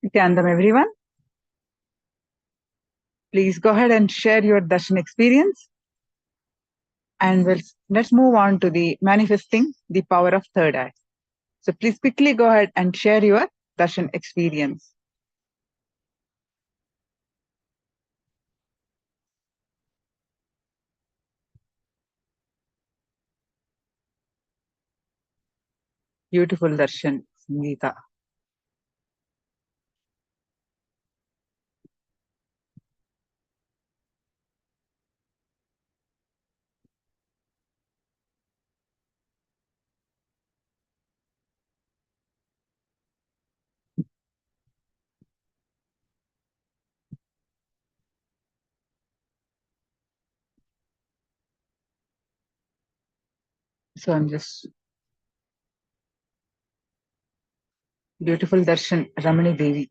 Nityanandam, everyone. Please go ahead and share your darshan experience. And let's move on to the manifesting the power of third eye. So please quickly go ahead and share your darshan experience. Beautiful darshan, Sangeeta. So I'm just beautiful darshan, Ramani Devi.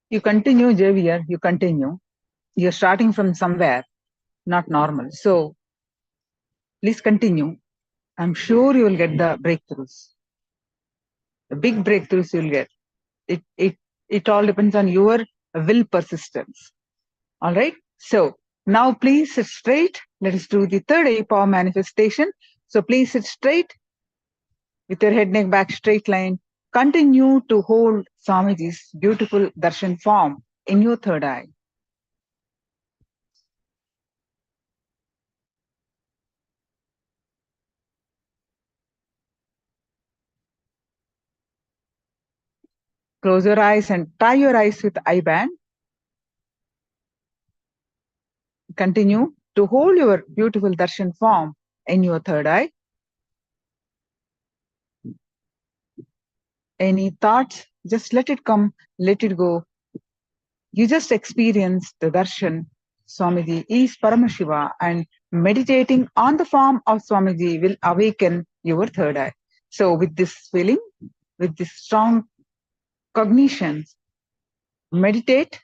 You continue, Javier, you continue. You're starting from somewhere, not normal. So please continue. I'm sure you will get the breakthroughs. The big breakthroughs you'll get. It all depends on your will persistence. All right. So now please sit straight. Let us do the third eye power manifestation. So please sit straight with your head, neck, back, straight line. Continue to hold Swamiji's beautiful darshan form in your third eye. Close your eyes and tie your eyes with eye band. Continue to hold your beautiful darshan form in your third eye. Any thoughts, just let it come, let it go. You just experience the darshan. Swamiji is Paramashiva, and meditating on the form of Swamiji will awaken your third eye. So with this feeling, with this strong cognitions, meditate.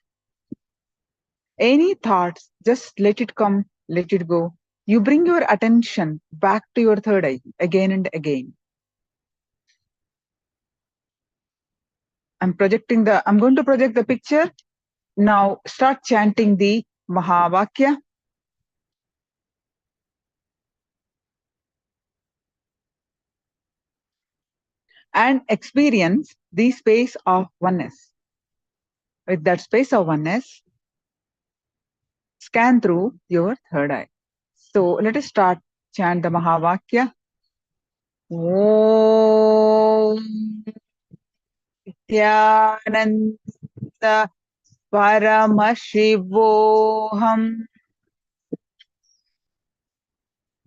Any thoughts, just let it come, let it go. You bring your attention back to your third eye again and again. I'm going to project the picture. Now start chanting the Mahavakya. And experience the space of oneness. With that space of oneness, scan through your third eye. So let us start chant the Mahavakya. Om Nityananda Paramashivoham.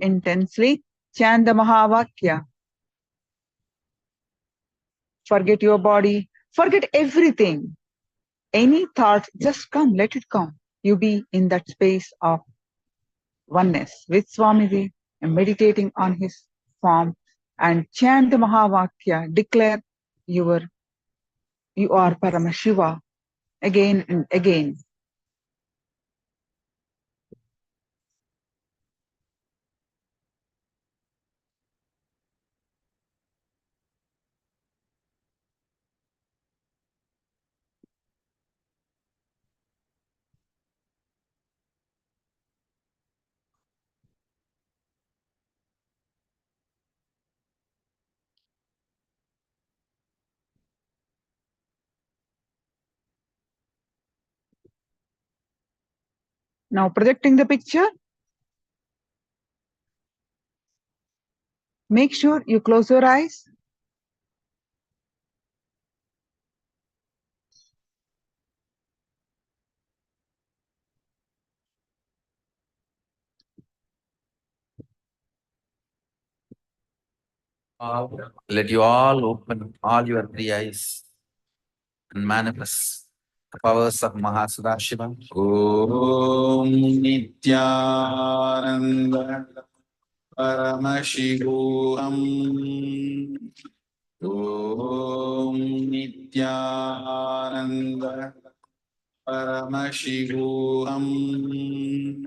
Intensely chant the Mahavakya. Forget your body, forget everything. Any thought, just come, let it come. You be in that space of oneness with Swamiji and meditating on his form and chant the Mahavakya, declare you are Paramashiva again and again. Now projecting the picture, make sure you close your eyes. Let you all open all your three eyes and manifest the powers of Mahasudashiva. Om Nityananda Paramashivoham. Om Nityananda Paramashivoham.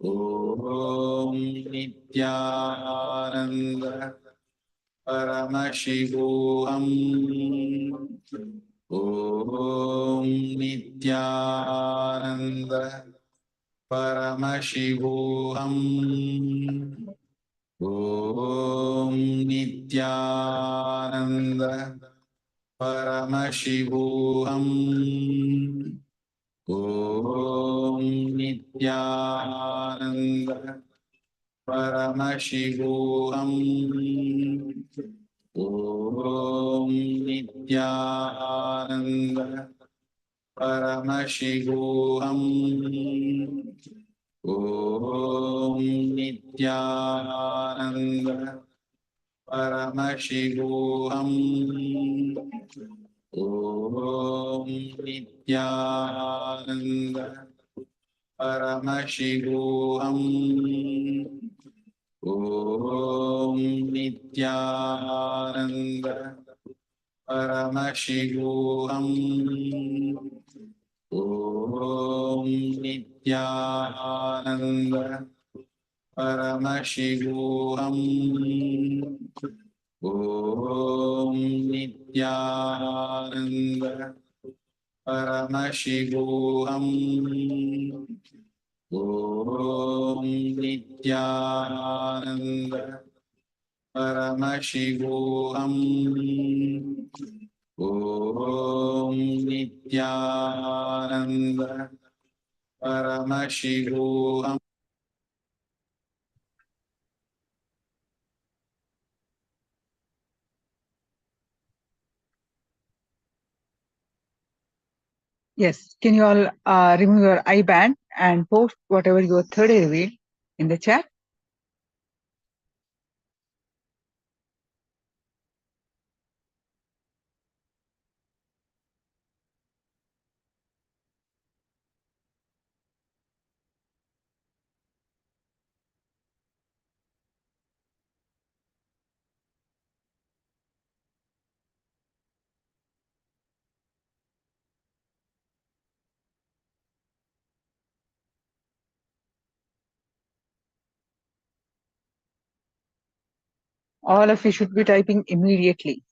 Om Nityananda Paramashivoham. Om Nityananda Paramashivoham. Om Nityananda Paramashivoham. Om Nityananda Paramashivoham. Om Nityananda Paramashivoham. Om Nityananda Paramashivoham. Om Nityananda Paramashivoham. Om Nityananda Paramashivoham. Om Nityananda Paramashivoham. Om Nityananda Paramashivoham. Om Nityananda Paramashivoham. Om Nityananda Paramashivoham. Yes, can you all remove your eye band and post whatever your third eye revealed in the chat? All of you should be typing immediately.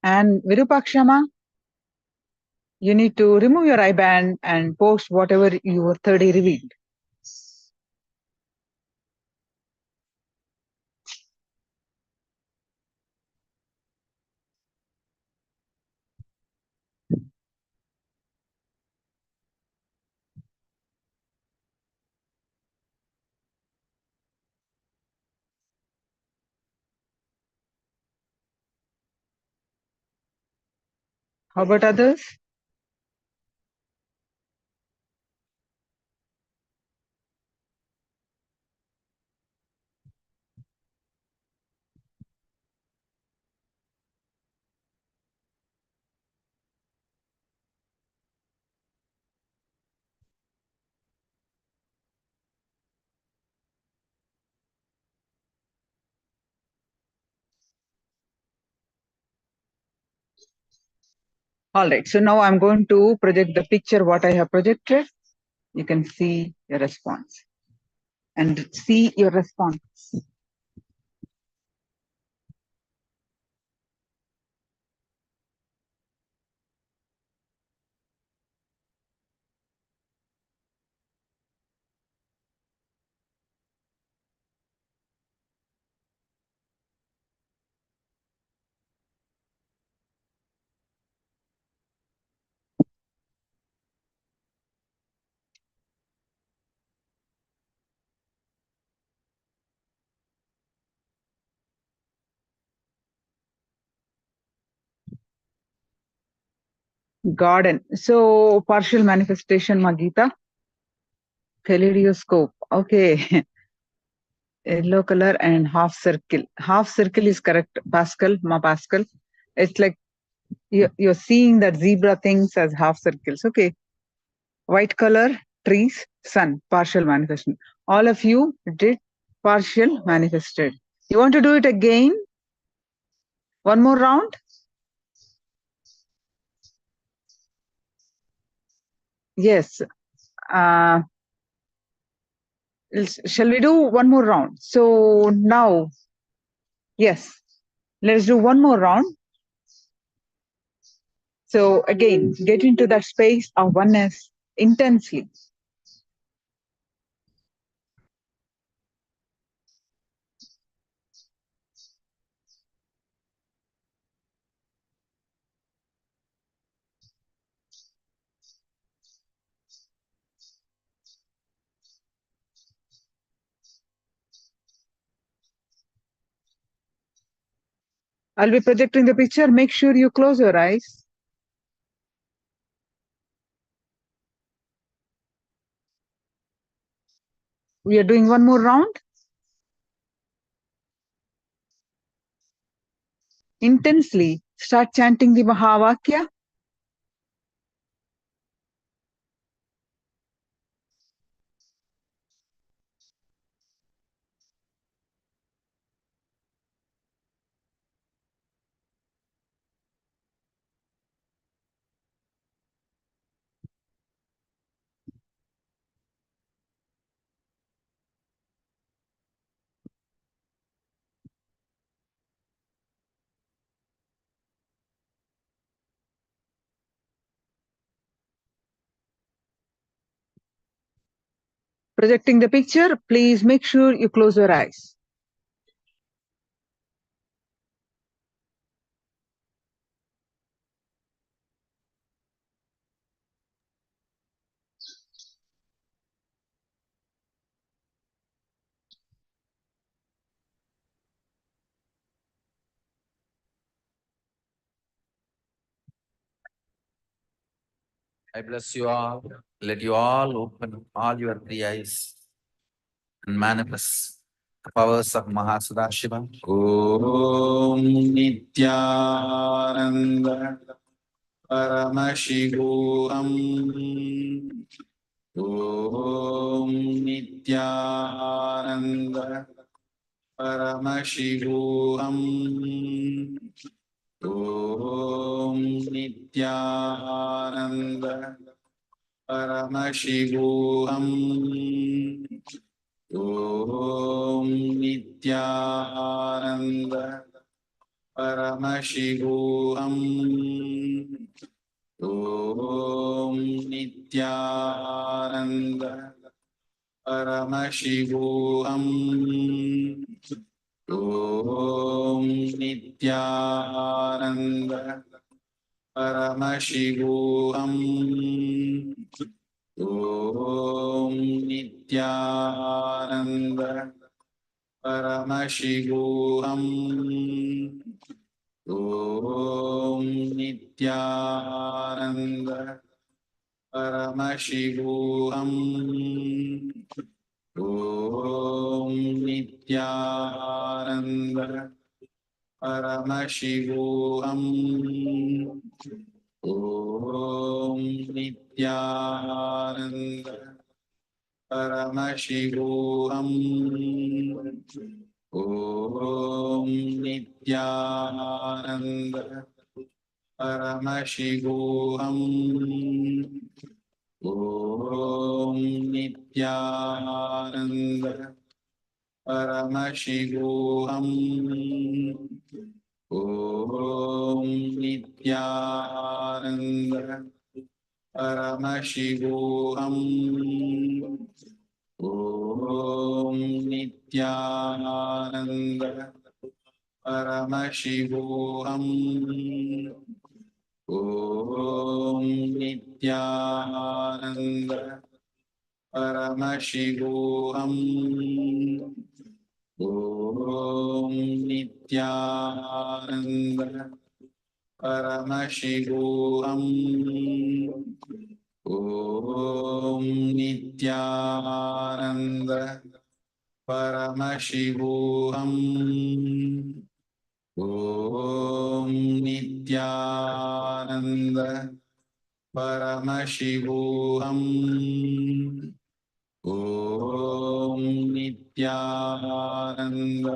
And Virupakshama, you need to remove your eye band and post whatever your third eye revealed. How about others? All right, so now I'm going to project the picture what I have projected. You can see your response and see your response. Garden. So partial manifestation, Magita. Kaleidoscope. Okay. Yellow color and half circle. Half circle is correct. Pascal, Ma Pascal. It's like you're seeing that zebra things as half circles. Okay. White color, trees, sun, partial manifestation. All of you did partial manifested. You want to do it again? One more round. Yes. Shall we do one more round? So now, yes, let's do one more round. So again, get into that space of oneness intensely. I'll be projecting the picture. Make sure you close your eyes. We are doing one more round. Intensely start chanting the Mahavakya. Projecting the picture, please make sure you close your eyes. I bless you all. Let you all open all your three eyes and manifest the powers of Mahasudashiva. Om Nityananda Paramashivoham. Om Nityananda Paramashivoham. Om Nityananda Paramashivoham. Om Nityananda Paramashivoham. Om Nityananda Paramashivoham. Om Nityananda Paramashivoham. Om Nityananda Paramashivoham. Om Nityananda Paramashivoham. Om Nityananda Paramashivoham. Om Nityananda Paramashivoham. Om Nityananda Paramashivoham. Om Nityananda Paramashivoham. Om Nityananda Paramashivoham. Om Nityananda Paramashivoham. Om Nityananda Paramashivoham. Om Nityananda Paramashivoham. Om Nityananda Paramashivoham. Om Nityananda Paramashivoham. Om Nityananda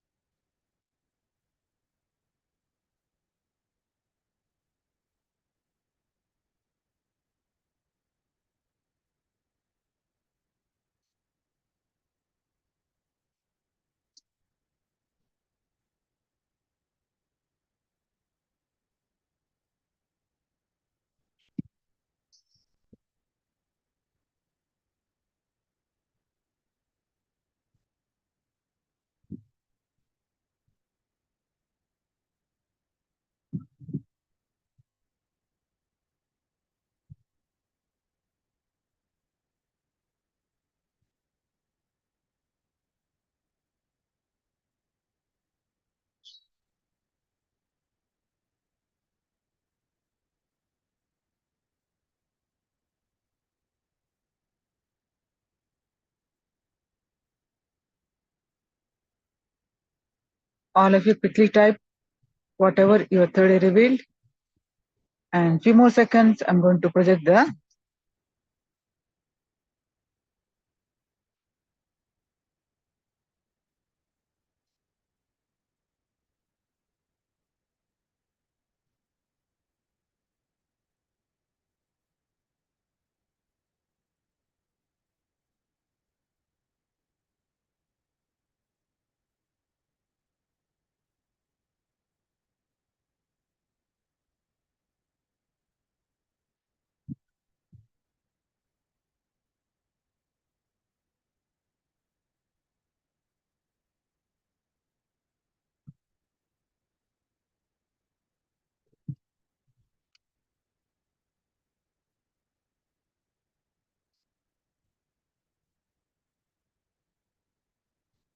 All of you quickly type whatever your third eye revealed. And few more seconds, I'm going to project the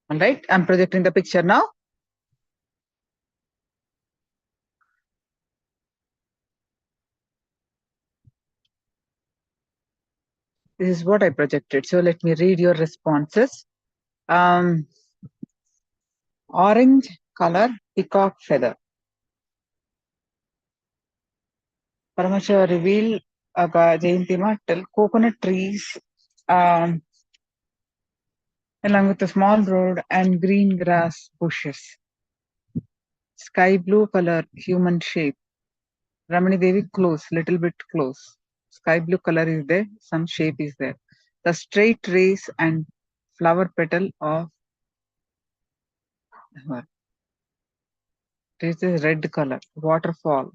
all right. I'm projecting the picture now. This is what I projected. So let me read your responses. Orange color, peacock feather. Paramashivoham reveal Jayantima tell coconut trees along with a small road and green grass bushes. Sky blue color, human shape. Ramani Devi close, little bit close. Sky blue color is there, some shape is there. The straight rays and flower petal of this is red color, waterfall.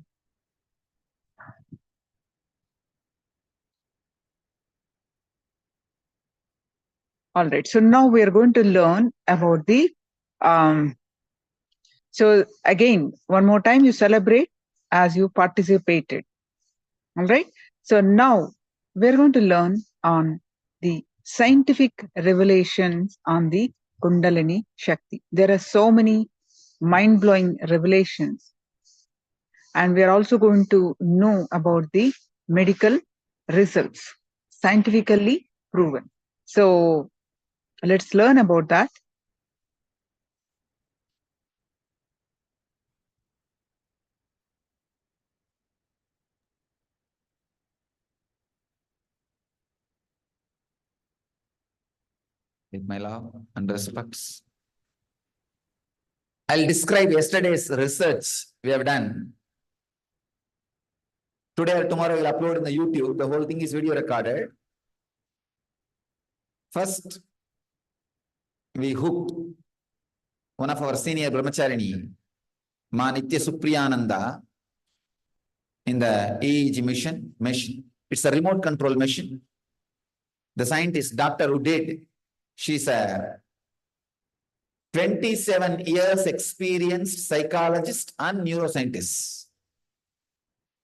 All right, so now we are going to learn about the so again, one more time, you celebrate as you participated. All right. So now we're going to learn on the scientific revelations on the Kundalini Shakti. There are so many mind-blowing revelations. And we are also going to know about the medical results, scientifically proven. So let's learn about that. With my love and respects. I'll describe yesterday's research we have done. Today or tomorrow we'll upload in the YouTube. The whole thing is video recorded. First, we hooked one of our senior brahmacharini, Ma Nitya Supriyananda, in the EEG machine. It's a remote control machine. The scientist, doctor who did, she's a 27 years experienced psychologist and neuroscientist.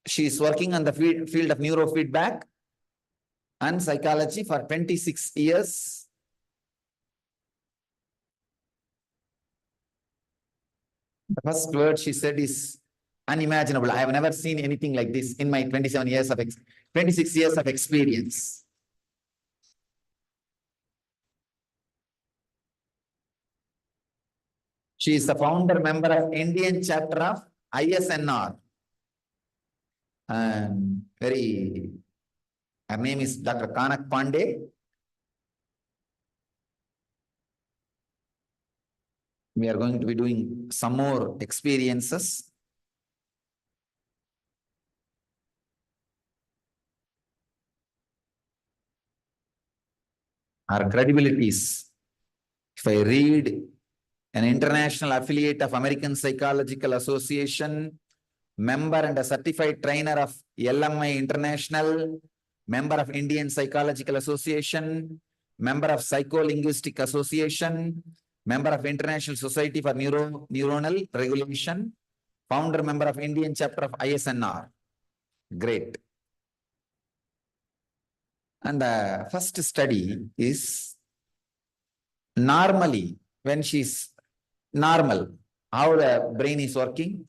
She is working on the field of neurofeedback and psychology for 26 years. The first word she said is unimaginable. I have never seen anything like this in my 26 years of experience. She is the founder member of Indian chapter of ISNR. Her name is Dr. Kanak Pandey. We are going to be doing some more experiences. Our credibilities. If I read an international affiliate of American Psychological Association, member and a certified trainer of LMI International, member of Indian Psychological Association, member of Psycholinguistic Association, member of International Society for Neuronal Regulation, founder member of Indian chapter of ISNR. Great. And the first study is normally when she's normal, how the brain is working.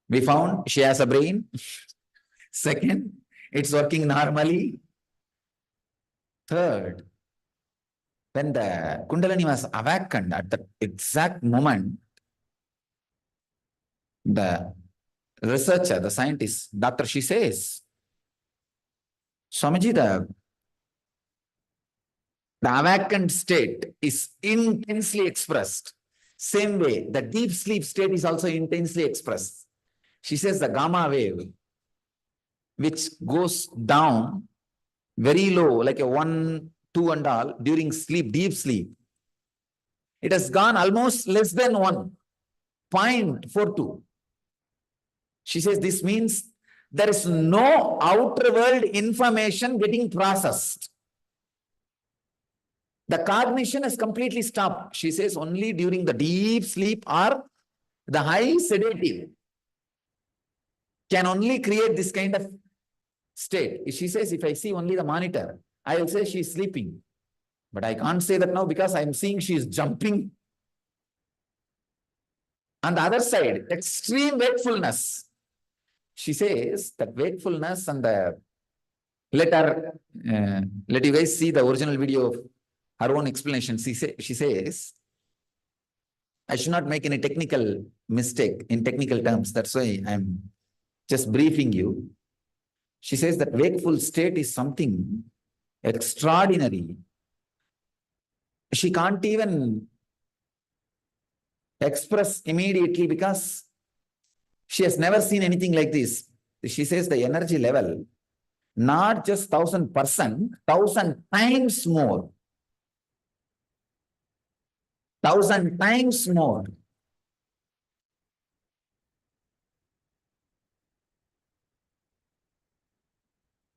We found she has a brain. Second, it's working normally. Third, when the Kundalini was awakened at the exact moment, The researcher, the scientist, doctor, she says, Swamiji, the awakened state is intensely expressed. Same way, the deep sleep state is also intensely expressed. She says the gamma wave, which goes down very low, like a 1, 2 and all, during sleep, deep sleep, it has gone almost less than 1.42. She says this means there is no outer world information getting processed. The cognition has completely stopped. She says only during the deep sleep or the high sedative can only create this kind of state. She says, if I see only the monitor, I will say she's sleeping. But I can't say that now because I'm seeing she's jumping. On the other side, extreme wakefulness. She says that wakefulness and the let you guys see the original video of her own explanation. She says, I should not make any technical mistake in technical terms. That's why I'm just briefing you. She says that wakeful state is something extraordinary. She can't even express immediately because she has never seen anything like this. She says the energy level, not just 1000%, 1000 times more. 1000 times more.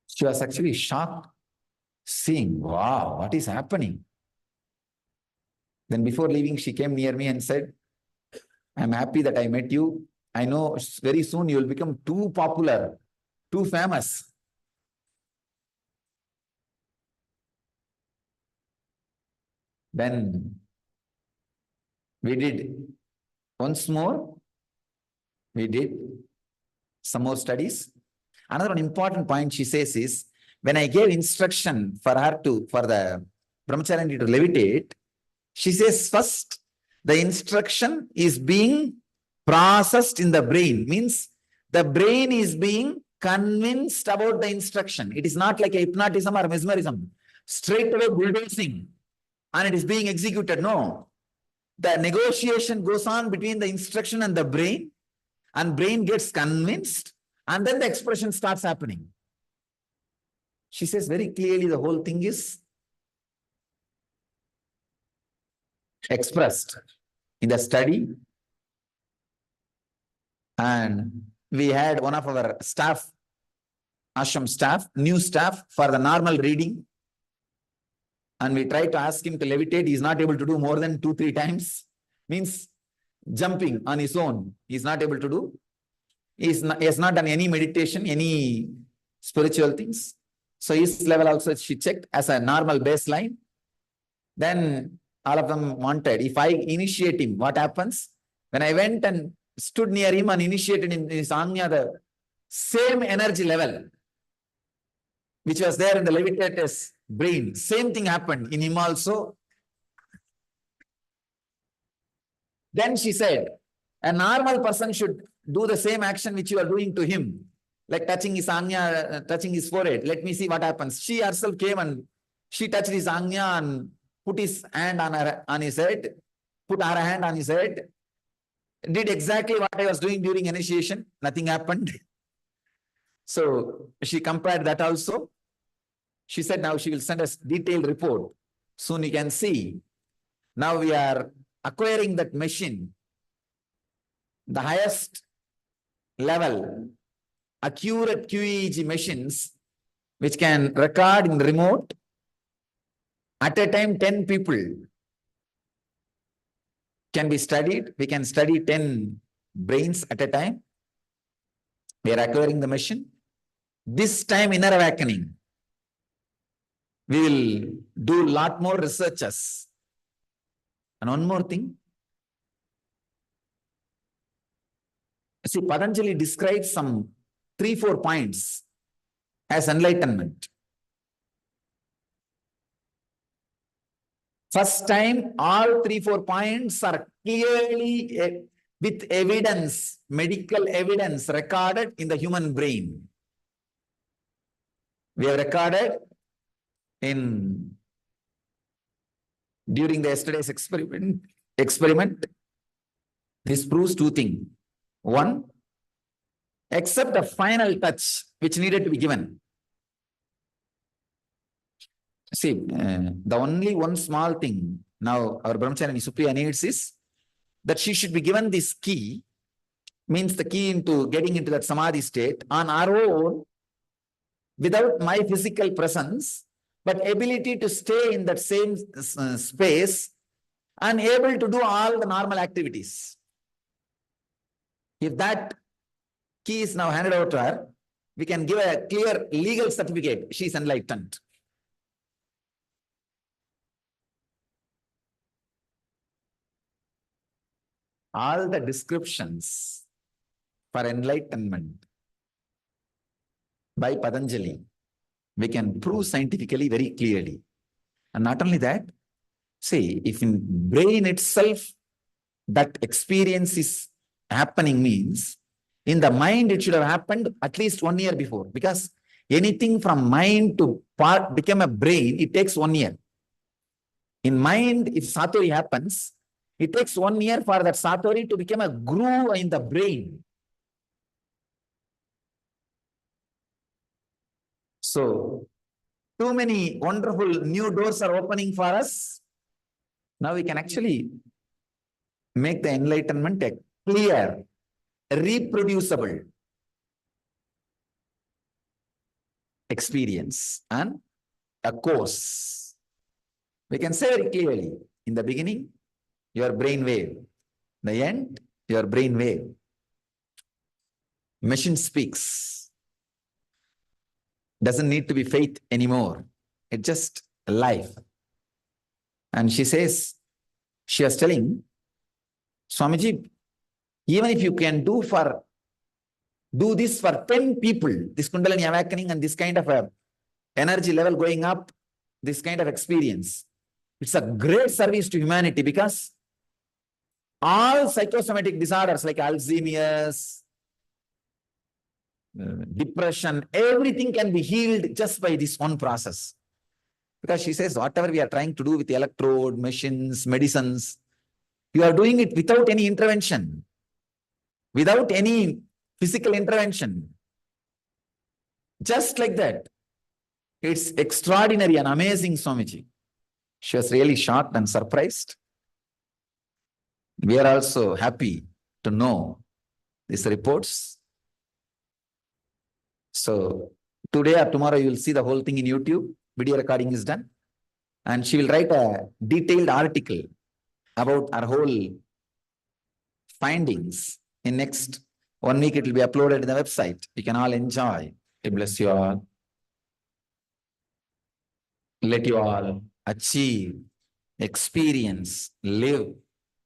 She was actually shocked, seeing, wow, what is happening? Then before leaving, she came near me and said, I'm happy that I met you. I know very soon you will become too popular, too famous. Then we did once more, we did some more studies. Another one important point she says is, when I gave instruction for the brahmacharya to levitate, she says first, the instruction is being processed in the brain. Means the brain is being convinced about the instruction. It is not like a hypnotism or mesmerism. Straight away bulldozing and it is being executed. No. The negotiation goes on between the instruction and the brain, and brain gets convinced, and then the expression starts happening. She says very clearly the whole thing is expressed in the study. And we had one of our staff, ashram staff, new staff for the normal reading. And we tried to ask him to levitate. He is not able to do more than 2-3 times. Means jumping on his own. He is not able to do. He has not done any meditation, any spiritual things. So his level also she checked as a normal baseline. Then all of them wanted, if I initiate him, what happens? When I went and stood near him and initiated in his Anya, the same energy level, which was there in the levitator's brain, same thing happened in him also. Then she said, a normal person should do the same action which you are doing to him, like touching his Anya, touching his forehead. Let me see what happens. She herself came and she touched his Anya and put his hand on his head, put her hand on his head, did exactly what I was doing during initiation. Nothing happened. So she compared that also. She said now she will send us detailed report. Soon you can see. Now we are acquiring that machine, the highest level, accurate QEEG machines, which can record in remote. At a time, 10 people can be studied. We can study 10 brains at a time. We are acquiring the machine. This time, inner awakening, we will do a lot more researches. And one more thing. See, Patanjali describes some 3-4 points as enlightenment. First time, all 3-4 points are clearly with evidence, medical evidence recorded in the human brain. We have recorded during the yesterday's experiment. This proves two things. One, except a final touch which needed to be given. See, the only one small thing now our Brahmacharya Supriya needs is that she should be given this key, means the key into getting into that samadhi state on our own, without my physical presence, but ability to stay in that same space and able to do all the normal activities. If that key is now handed over to her, we can give a clear legal certificate. She is enlightened. All the descriptions for enlightenment by Patanjali, we can prove scientifically very clearly. And not only that, see, if in brain itself that experience is happening, means in the mind it should have happened at least 1 year before, because anything from mind to become a brain, it takes 1 year. In mind, if satori happens, it takes 1 year for that satori to become a groove in the brain. So, too many wonderful new doors are opening for us. Now we can actually make the enlightenment a clear, reproducible experience and a course. We can say very clearly, in the beginning, your brain wave. The end, your brain wave. Machine speaks. Doesn't need to be faith anymore. It's just life. And she says, she was telling, Swamiji, even if you can do this for 10 people, this Kundalini awakening and this kind of a energy level going up, this kind of experience, it's a great service to humanity, because all psychosomatic disorders like Alzheimer's, depression, everything can be healed just by this one process. Because she says, whatever we are trying to do with the electrode, machines, medicines, you are doing it without any intervention, without any physical intervention. Just like that. It's extraordinary and amazing, Swamiji. She was really shocked and surprised. We are also happy to know these reports. So today or tomorrow you will see the whole thing in YouTube. Video recording is done. And she will write a detailed article about our whole findings. In next 1 week, it will be uploaded in the website. You can all enjoy. God bless you all. Let you all achieve, experience, live,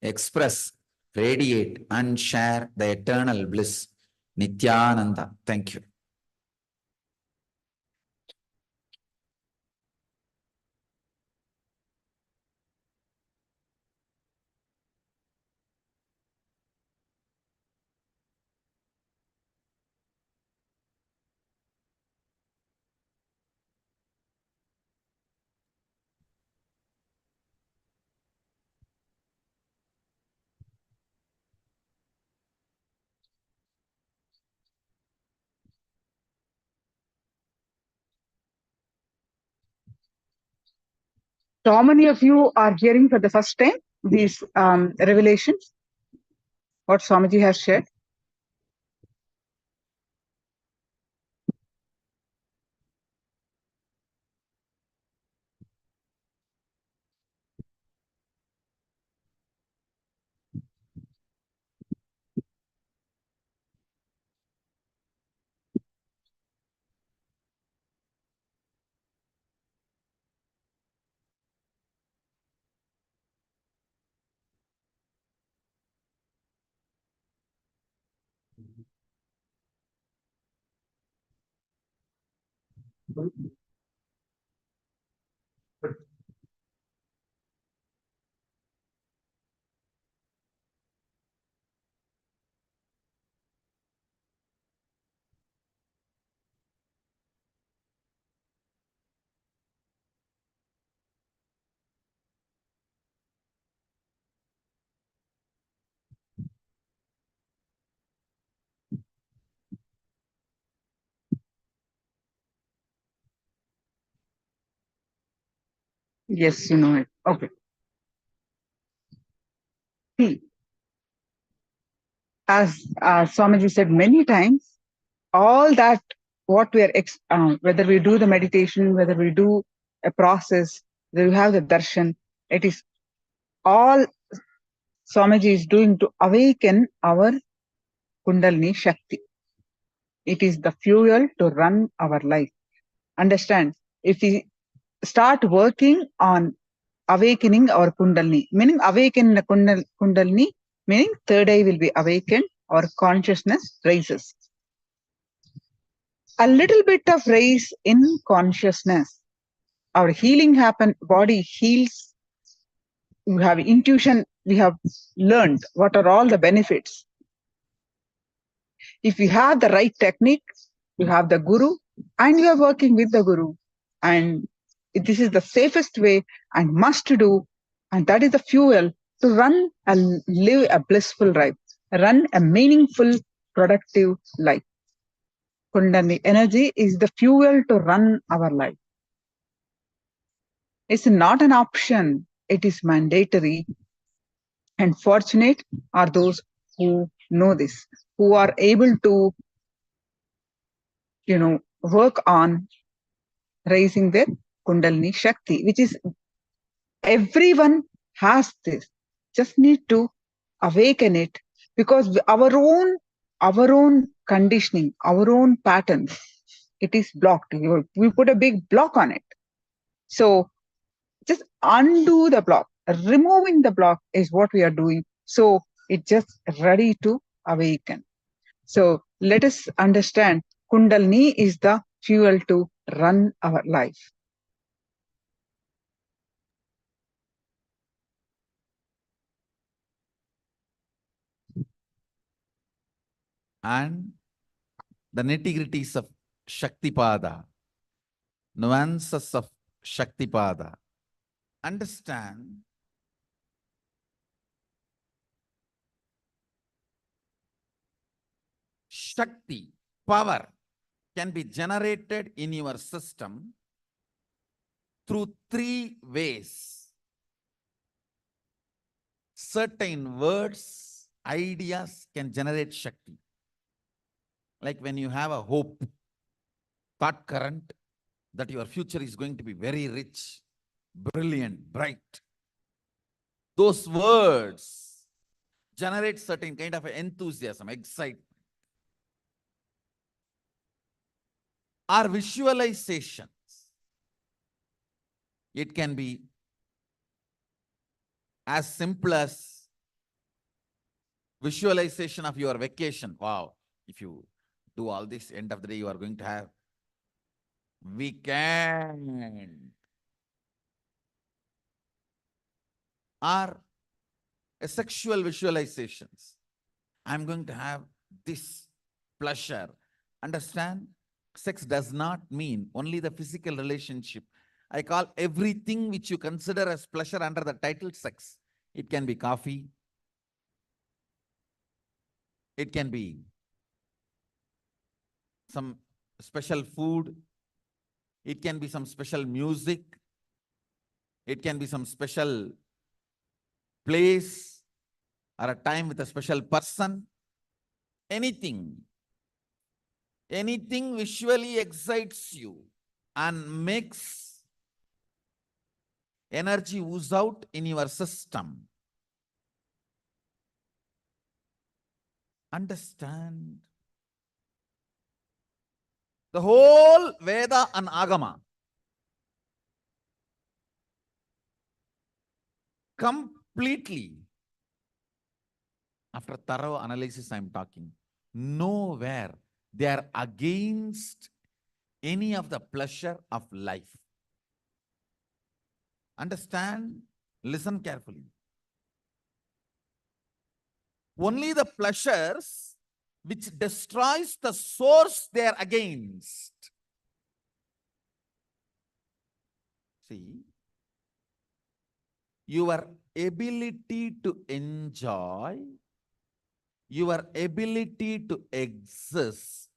express, radiate, and share the eternal bliss. Nityananda. Thank you. So how many of you are hearing for the first time these revelations, what Swamiji has shared? Yes, you know it. Okay. See, as Swamiji said many times, all that what we are, whether we do the meditation, whether we do a process, whether we have the darshan, it is all Swamiji is doing to awaken our Kundalini Shakti. It is the fuel to run our life. Understand? If we start working on awakening our Kundalini, meaning awaken the Kundalini, meaning third eye will be awakened, our consciousness rises. A little bit of raise in consciousness, our healing happen, body heals, we have intuition, we have learned what are all the benefits. If you have the right technique, you have the guru, and you are working with the guru, and this is the safest way and must do, and that is the fuel to run and live a blissful life, run a meaningful, productive life. Kundalini energy is the fuel to run our life. It's not an option, it is mandatory. And fortunate are those who know this, who are able to, work on raising their Kundalini Shakti, which is everyone has this. Just need to awaken it, because our own conditioning, our own patterns, it is blocked. We put a big block on it. So just undo the block. Removing the block is what we are doing. So it's just ready to awaken. So let us understand Kundalini is the fuel to run our life. And the nitty-gritties of Shaktipada, nuances of Shaktipada. Understand Shakti, power, can be generated in your system through three ways. Certain words, ideas can generate Shakti. Like when you have a hope, thought current, that your future is going to be very rich, brilliant, bright. Those words generate certain kind of enthusiasm, excitement. Or visualizations. It can be as simple as visualization of your vacation. Wow, if you do all this, end of the day, you are going to have weekend. Or a sexual visualizations. I'm going to have this pleasure. Understand? Sex does not mean only the physical relationship. I call everything which you consider as pleasure under the title sex. It can be coffee. It can be some special food. It can be some special music. It can be some special place or a time with a special person. Anything visually excites you and makes energy ooze out in your system. Understand? The whole Veda and Agama completely, after thorough analysis I'm talking, nowhere they are against any of the pleasure of life. Understand? Listen carefully. Only the pleasures which destroys the source they are against. See, your ability to enjoy, your ability to exist,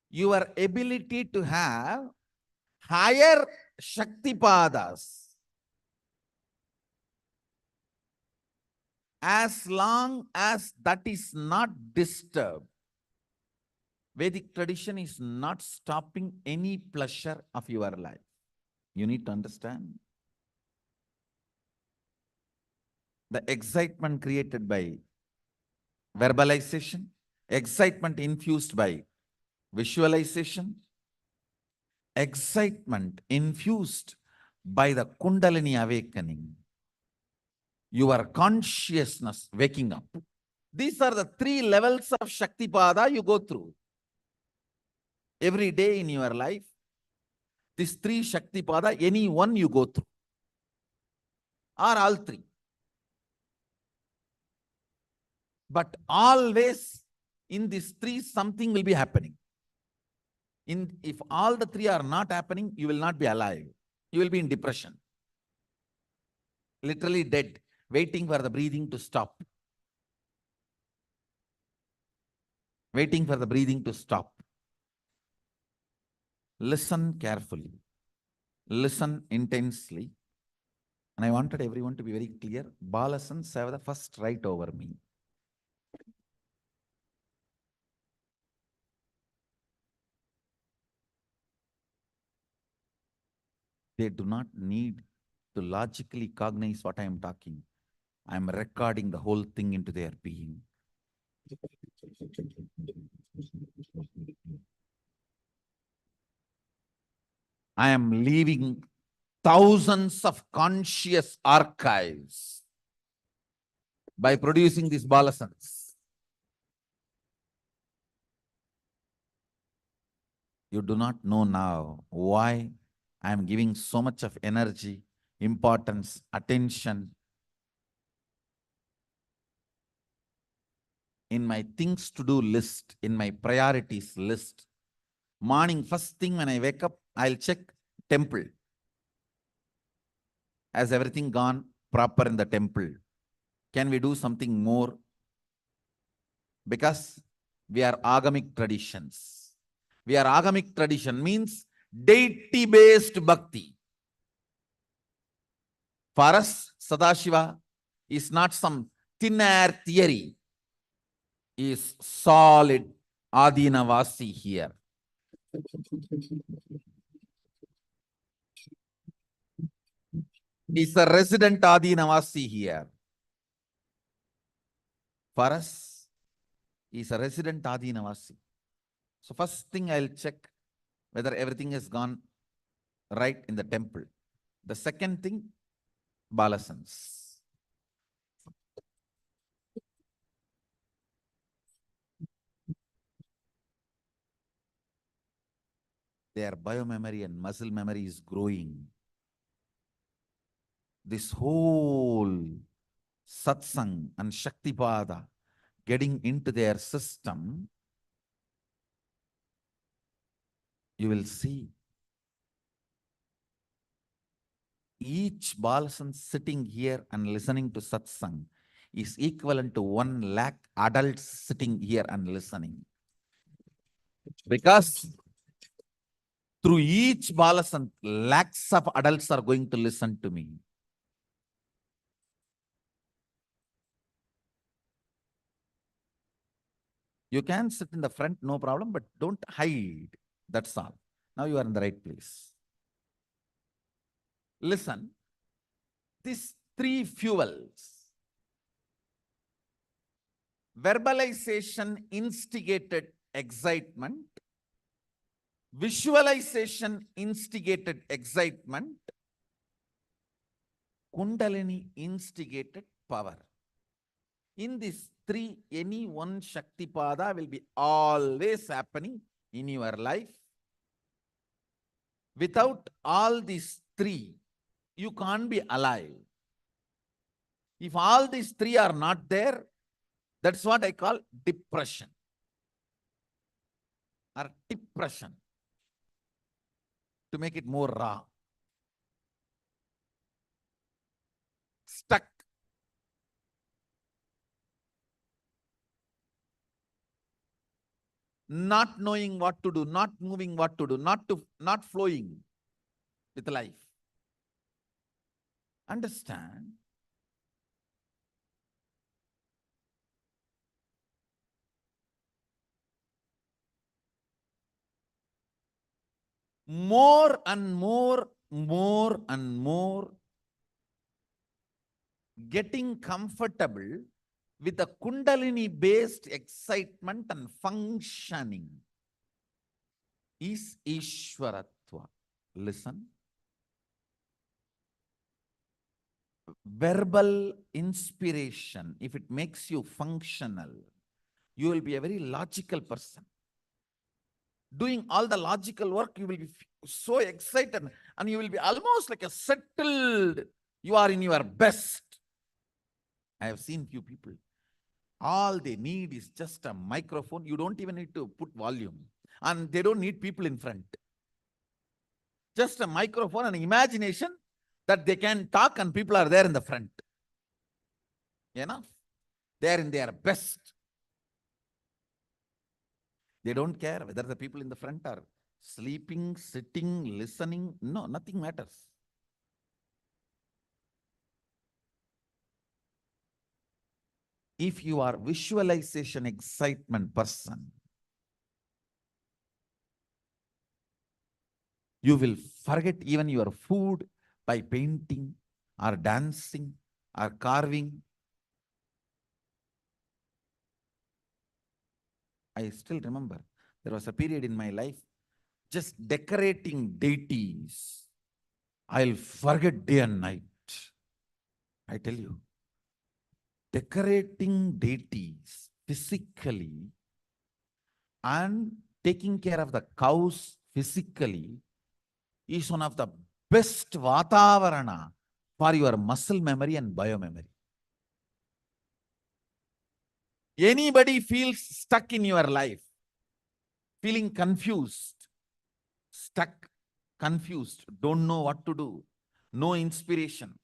your ability to have higher Shaktipadas, as long as that is not disturbed, Vedic tradition is not stopping any pleasure of your life. You need to understand. The excitement created by verbalization, excitement infused by visualization, excitement infused by the Kundalini awakening, your consciousness waking up. These are the 3 levels of Shaktipada you go through. Every day in your life, these 3 Shaktipada, any one you go through, or all 3. But always in these 3, something will be happening. If all the 3 are not happening, you will not be alive. You will be in depression. Literally dead, waiting for the breathing to stop. Waiting for the breathing to stop. Listen carefully. Listen intensely. And I wanted everyone to be very clear. Balasans have the first right over me. They do not need to logically cognize what I am talking. I am recording the whole thing into their being. I am leaving thousands of conscious archives by producing these balasans. You do not know now why I am giving so much of energy, importance, attention in my things to do list, in my priorities list. Morning, first thing when I wake up, I'll check temple. Has everything gone proper in the temple? Can we do something more? Because we are agamic traditions. We are agamic tradition means deity-based bhakti. For us, Sadashiva is not some thin air theory. He is solid Adinavasi here. He is a resident Adinavasi here. For us, he is a resident Adinavasi. So first thing I'll check whether everything has gone right in the temple. The second thing, balasans. Their biomemory and muscle memory is growing. This whole satsang and Shaktipada getting into their system, you will see each balasan sitting here and listening to satsang is equivalent to 1 lakh adults sitting here and listening. Because through each balasan, lakhs of adults are going to listen to me. You can sit in the front, no problem, but don't hide. That's all. Now you are in the right place. Listen, these 3 fuels. Verbalization instigated excitement. Visualization instigated excitement. Kundalini instigated power. In these 3, any one Shaktipada will be always happening in your life. Without all these 3, you can't be alive. If all these 3 are not there, that's what I call depression or depression, to make it more raw. Stuck. Not knowing what to do, not moving what to do, not flowing. with life. Understand? More and more getting comfortable with the Kundalini based excitement and functioning is Ishwaratva. Listen. Verbal inspiration, if it makes you functional, you will be a very logical person. Doing all the logical work, you will be so excited and you will be almost like a settled. You are in your best. I have seen few people. All they need is just a microphone. You don't even need to put volume. And they don't need people in front. Just a microphone and imagination that they can talk and people are there in the front. Enough. They are in their best. They don't care whether the people in the front are sleeping, sitting, listening. No, nothing matters. If you are visualization excitement person, you will forget even your food by painting or dancing or carving. I still remember there was a period in my life just decorating deities. I'll forget day and night. I tell you, decorating deities physically and taking care of the cows physically is one of the best vatavarana for your muscle memory and biomemory. Anybody feels stuck in your life, feeling confused, stuck, confused, don't know what to do, no inspiration.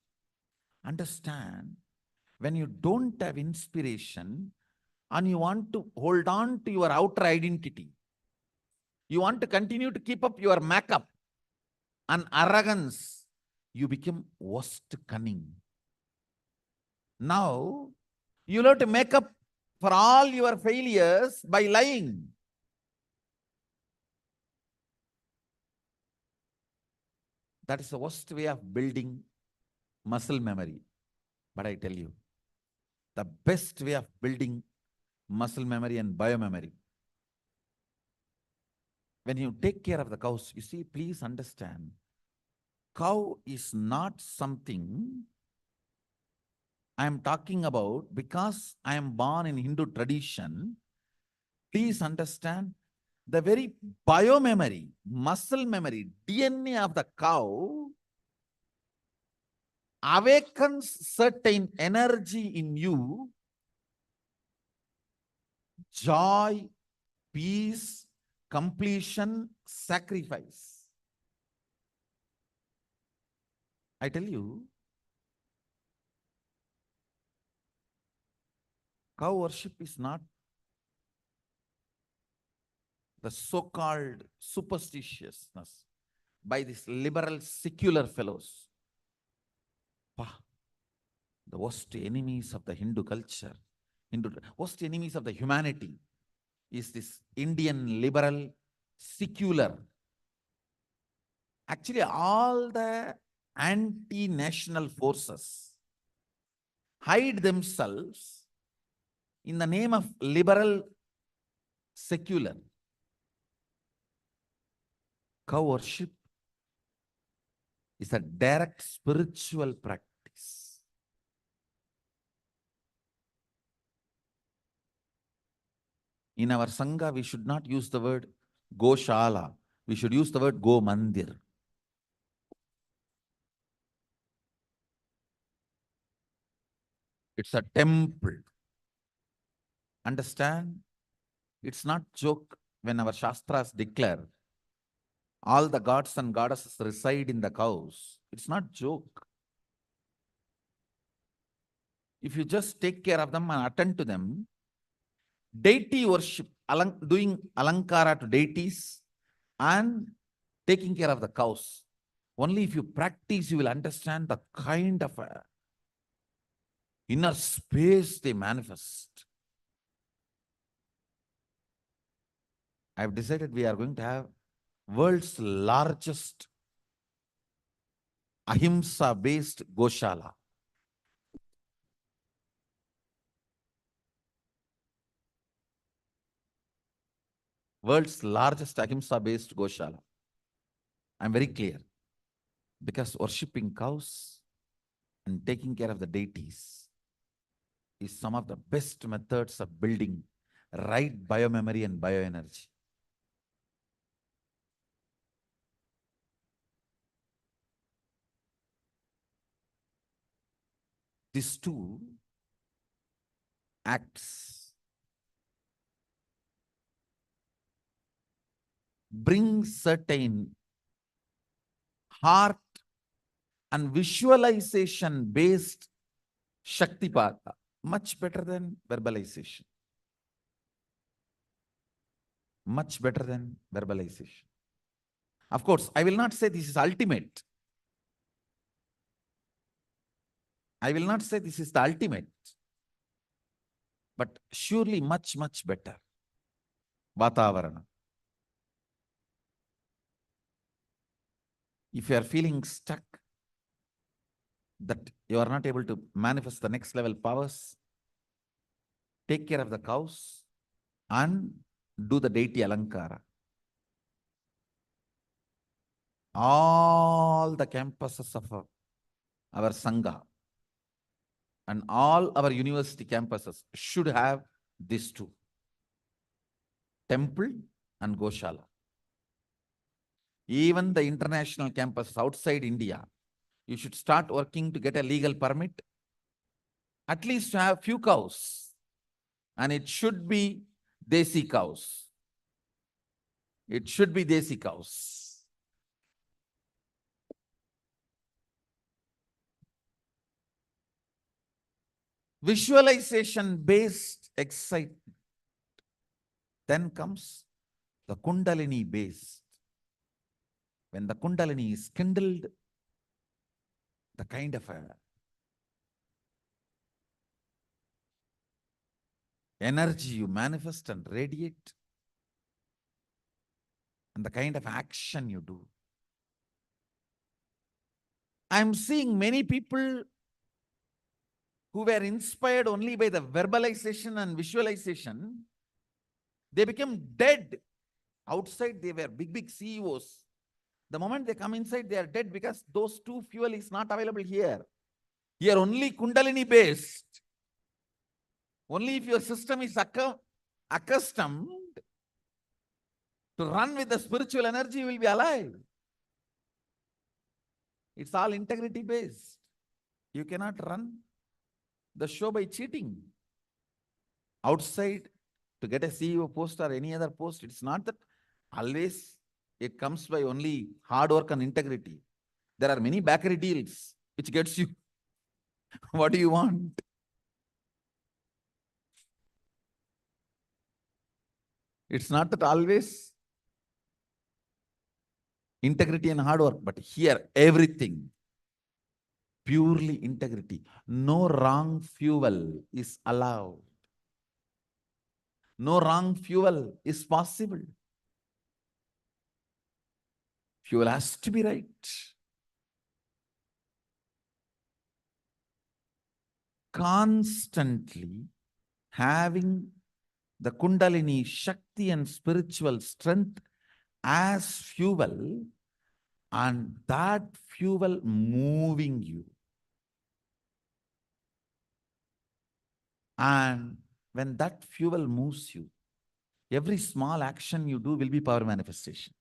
Understand, when you don't have inspiration and you want to hold on to your outer identity, you want to continue to keep up your makeup and arrogance, you become worst cunning. Now, you'll have to make up for all your failures by lying. That is the worst way of building muscle memory. But I tell you, the best way of building muscle memory and biomemory, when you take care of the cows, you see, please understand, cow is not something I am talking about because I am born in Hindu tradition. Please understand, the very biomemory, muscle memory, DNA of the cow awakens certain energy in you, joy, peace, completion, sacrifice. I tell you, cow worship is not the so-called superstitiousness by these liberal secular fellows. The worst enemies of the Hindu culture, worst enemies of the humanity is this Indian liberal secular. Actually, all the anti-national forces hide themselves in the name of liberal secular. Cow worship is a direct spiritual practice. In our Sangha, we should not use the word Goshala. We should use the word Go Mandir. It's a temple. Understand? It's not joke when our Shastras declare all the gods and goddesses reside in the cows. It's not joke. If you just take care of them and attend to them, deity worship, doing alankara to deities and taking care of the cows Only if you practice, you will understand the kind of inner space they manifest. I've decided we are going to have world's largest ahimsa-based Goshala. World's largest ahimsa-based Goshala. I'm very clear. Because worshipping cows and taking care of the deities is some of the best methods of building right biomemory and bioenergy. These two acts bring certain heart and visualization based Shaktipata, much better than verbalization. Much better than verbalization. Of course, I will not say this is ultimate. I will not say this is the ultimate. But surely much, much better. Vatavarana. If you are feeling stuck, that you are not able to manifest the next level powers, take care of the cows and do the deity alankara. All the campuses of our Sangha and all our university campuses should have these two, temple and Goshala. Even the international campuses outside India, you should start working to get a legal permit, at least to have few cows. And it should be desi cows. It should be desi cows. Visualization-based excitement. Then comes the Kundalini-based. When the Kundalini is kindled, the kind of energy you manifest and radiate, and the kind of action you do. I'm seeing many people who were inspired only by the verbalization and visualization. They became dead. Outside, they were big, big CEOs. The moment they come inside, they are dead because those two fuel is not available here. Here only Kundalini based. Only if your system is accustomed to run with the spiritual energy, you will be alive. It's all integrity based. You cannot run the show by cheating. Outside, to get a CEO post or any other post, it's not that always it comes by only hard work and integrity. There are many bakery deals which gets you. What do you want? It's not that always integrity and hard work, but here everything purely integrity. No wrong fuel is allowed. No wrong fuel is possible. Fuel has to be right. Constantly having the Kundalini Shakti and spiritual strength as fuel, and that fuel moving you. And when that fuel moves you, every small action you do will be power manifestation.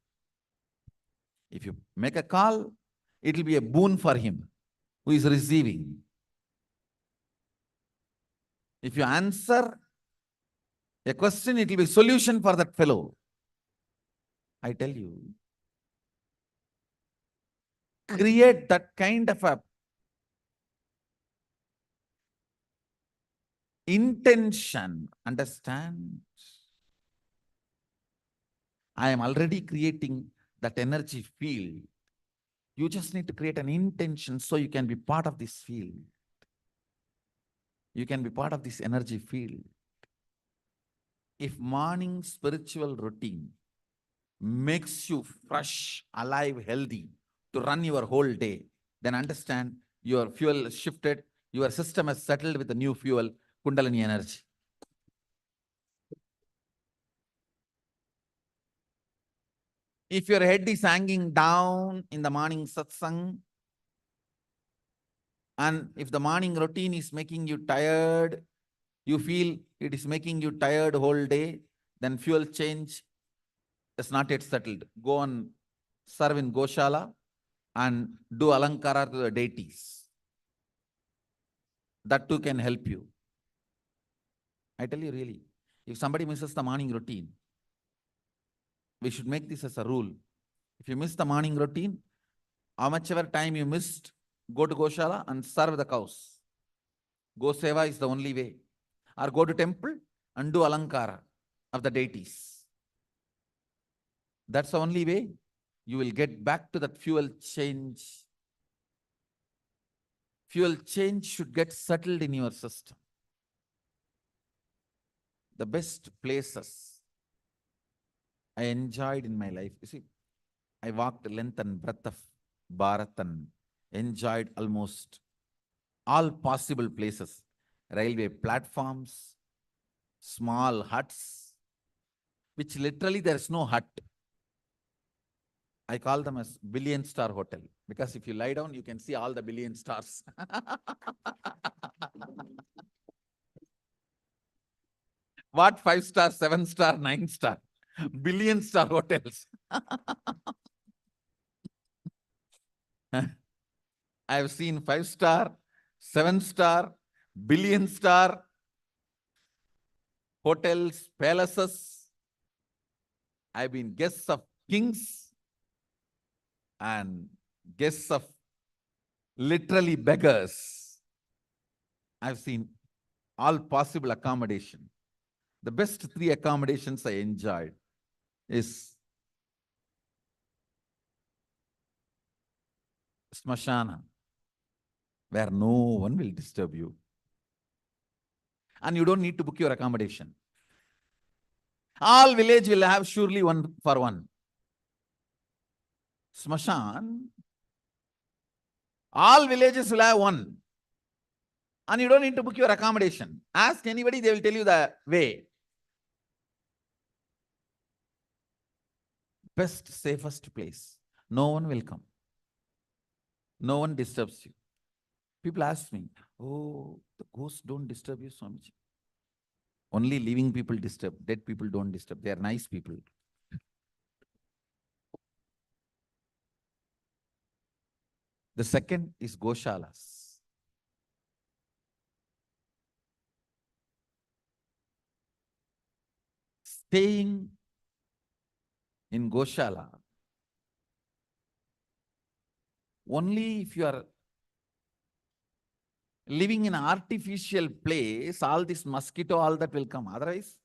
If you make a call, it will be a boon for him who is receiving. If you answer a question, it will be a solution for that fellow. I tell you, create that kind of a intention. Understand? I am already creating that energy field. You just need to create an intention so you can be part of this field. You can be part of this energy field. If morning spiritual routine makes you fresh, alive, healthy to run your whole day, then understand your fuel shifted, your system has settled with the new fuel, Kundalini energy. If your head is hanging down in the morning satsang, and if the morning routine is making you tired, you feel it is making you tired whole day, then fuel change is not yet settled. Go and serve in Goshala and do alankara to the deities. That too can help you. I tell you really, if somebody misses the morning routine, we should make this as a rule. If you miss the morning routine, how much ever time you missed, go to Goshala and serve the cows. Go Seva is the only way. Or go to temple and do alankara of the deities. That's the only way you will get back to that fuel change. Fuel change should get settled in your system. The best places I enjoyed in my life. You see, I walked length and breadth of Bharat and enjoyed almost all possible places. Railway platforms, small huts, which literally there is no hut. I call them as billion-star hotel because if you lie down, you can see all the billion stars. What 5-star, 7-star, 9-star? Billion-star hotels. I've seen 5-star, 7-star, billion-star hotels, palaces. I've been guests of kings and guests of literally beggars. I've seen all possible accommodation. The best 3 accommodations I enjoyed is Smashana, where no one will disturb you. And you don't need to book your accommodation. All village will have surely 1 for 1. Smashan, all villages will have 1. And you don't need to book your accommodation. Ask anybody, they will tell you the way. Best, safest place. No one will come. No one disturbs you. People ask me, oh, the ghosts don't disturb you so much. Only living people disturb. Dead people don't disturb. They are nice people. The second is Goshalas. Staying in Goshala, only if you are living in an artificial place, all this mosquito, all that will come. Otherwise,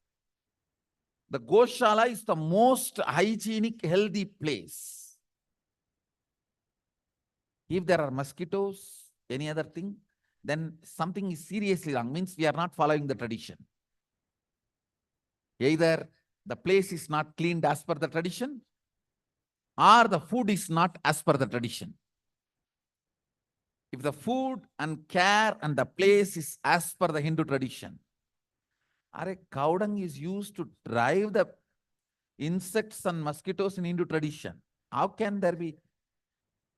the Goshala is the most hygienic, healthy place. If there are mosquitoes, any other thing, then something is seriously wrong. Means we are not following the tradition. Either the place is not cleaned as per the tradition, or the food is not as per the tradition. If the food and care and the place is as per the Hindu tradition, cow dung is used to drive the insects and mosquitoes in Hindu tradition. How can there be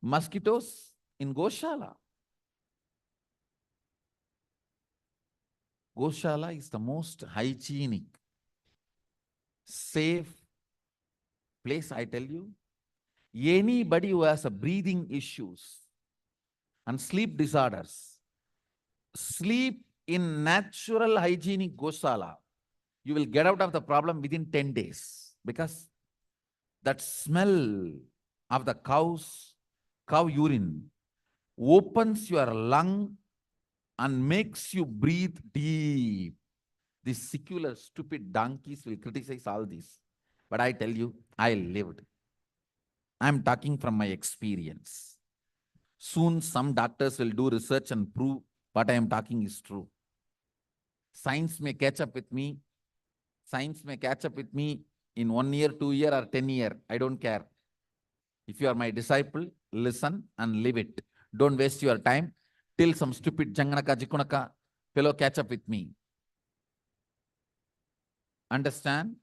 mosquitoes in Goshala? Goshala is the most hygienic, safe place, I tell you. Anybody who has a breathing issues and sleep disorders, sleep in natural hygienic Goshala, you will get out of the problem within 10 days because that smell of the cow urine opens your lung and makes you breathe deep. These secular, stupid donkeys will criticize all this. But I tell you, I lived. I'm talking from my experience. Soon some doctors will do research and prove what I am talking is true. Science may catch up with me. Science may catch up with me in 1 year, 2 year, or 10 year. I don't care. If you are my disciple, listen and live it. Don't waste your time till some stupid janganaka jikunaka fellow catch up with me. Understand?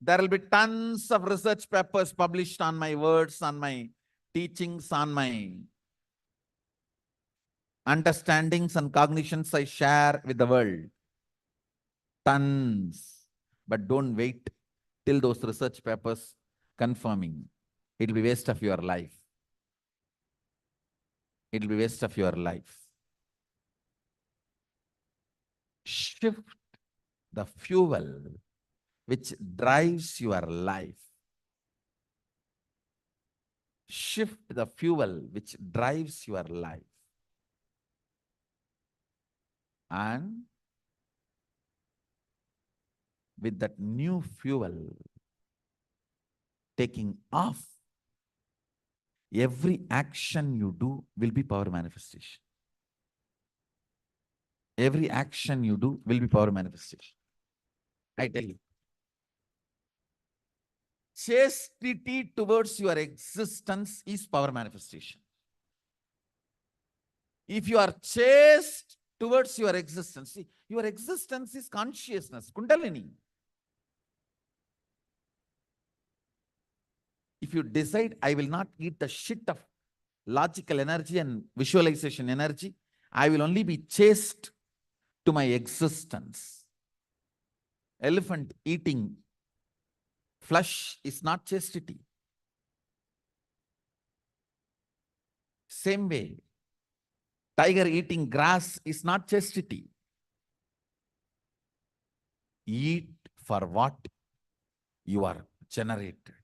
There will be tons of research papers published on my words, on my teachings, on my understandings and cognitions I share with the world. Tons. But don't wait till those research papers confirming. It will be waste of your life. It will be waste of your life. Shift the fuel which drives your life. Shift the fuel which drives your life. And with that new fuel taking off, every action you do will be power manifestation. Every action you do will be power manifestation. I tell you. Chastity towards your existence is power manifestation. If you are chaste towards your existence, see, your existence is consciousness, Kundalini. If you decide, I will not eat the shit of logical energy and visualization energy, I will only be chaste to my existence. Elephant eating flesh is not chastity. Same way, tiger eating grass is not chastity. Eat for what you are generated.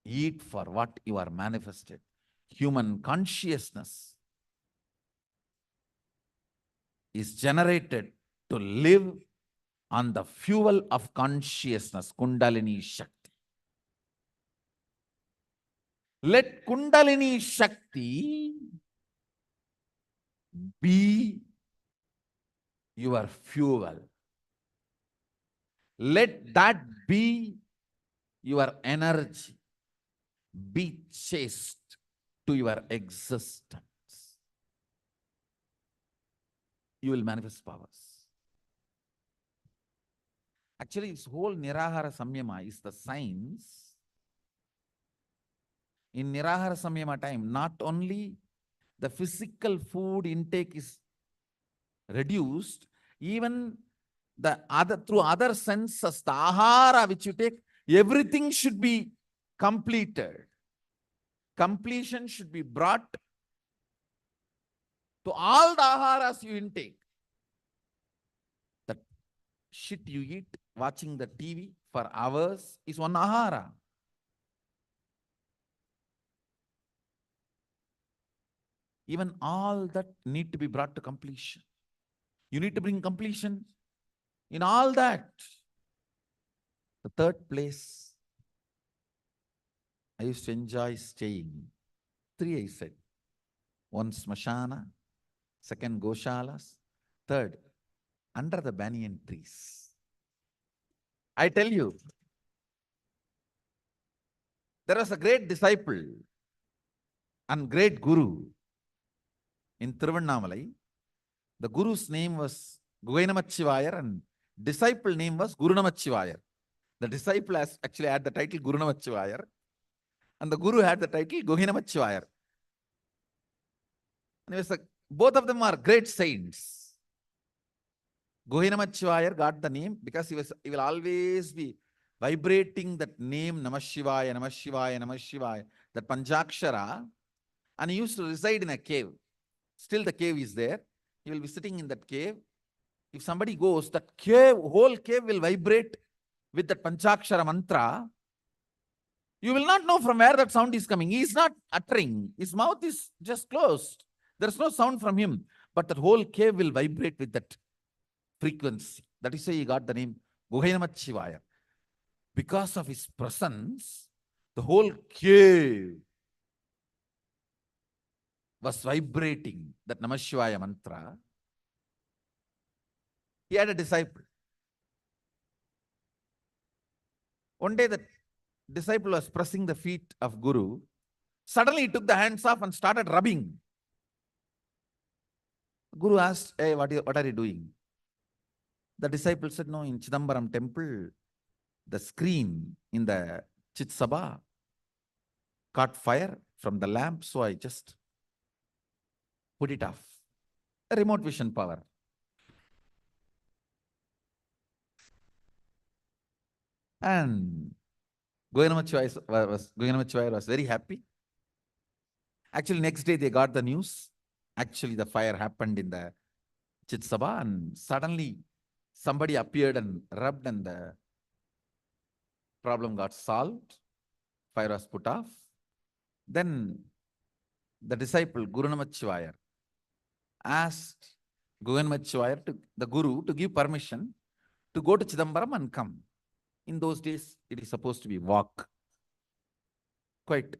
Eat for what you are manifested. Human consciousness is generated to live on the fuel of consciousness, Kundalini Shakti. Let Kundalini Shakti be your fuel. Let that be your energy. Be chaste to your existence. You will manifest powers. Actually, this whole Nirahara Samyama is the science. In Nirahara Samyama time, not only the physical food intake is reduced, even the other through other senses, the ahara which you take, everything should be completed. Completion should be brought to all the aharas you intake. The shit you eat watching the TV for hours is one ahara. Even all that need to be brought to completion. You need to bring completion in all that. The third place I used to enjoy staying. 3 I said. 1 smashana, 2 goshalas, 3rd under the banyan trees. I tell you, there was a great disciple and great guru in Tiruvannamalai. The guru's name was Guhainamachivayar and disciple name was Gurunamachivayar. The disciple actually had the title Gurunamachivayar and the guru had the title Guhainamachivayar. Both of them are great saints. Guhainamachivayar got the name because he will always be vibrating that name Namah Shivaya, Namah Shivaya, Namah Shivaya, that Panchakshara, and he used to reside in a cave. Still the cave is there. He will be sitting in that cave. If somebody goes, that cave, whole cave will vibrate with that Panchakshara mantra. You will not know from where that sound is coming. He is not uttering. His mouth is just closed. There is no sound from him. But that whole cave will vibrate with that frequency. That is why he got the name Guhainamachivaya. Because of his presence, The whole cave was vibrating that Namah Shivaya mantra. He had a disciple. One day the disciple was pressing the feet of Guru. Suddenly he took the hands off and started rubbing. Guru asked, hey, what are you doing? The disciple said, no, in Chidambaram temple, the screen in the Chit Sabha caught fire from the lamp, so I just put it off. A remote vision power. And Govinamachivaya was very happy. Actually, next day they got the news. Actually, the fire happened in the Chit Sabha, and suddenly somebody appeared and rubbed, and the problem got solved. Fire was put off. Then the disciple, Guru Namachivaya, asked Govinamachivaya, the Guru, to give permission to go to Chidambaram and come. In those days, it is supposed to be walk. Quite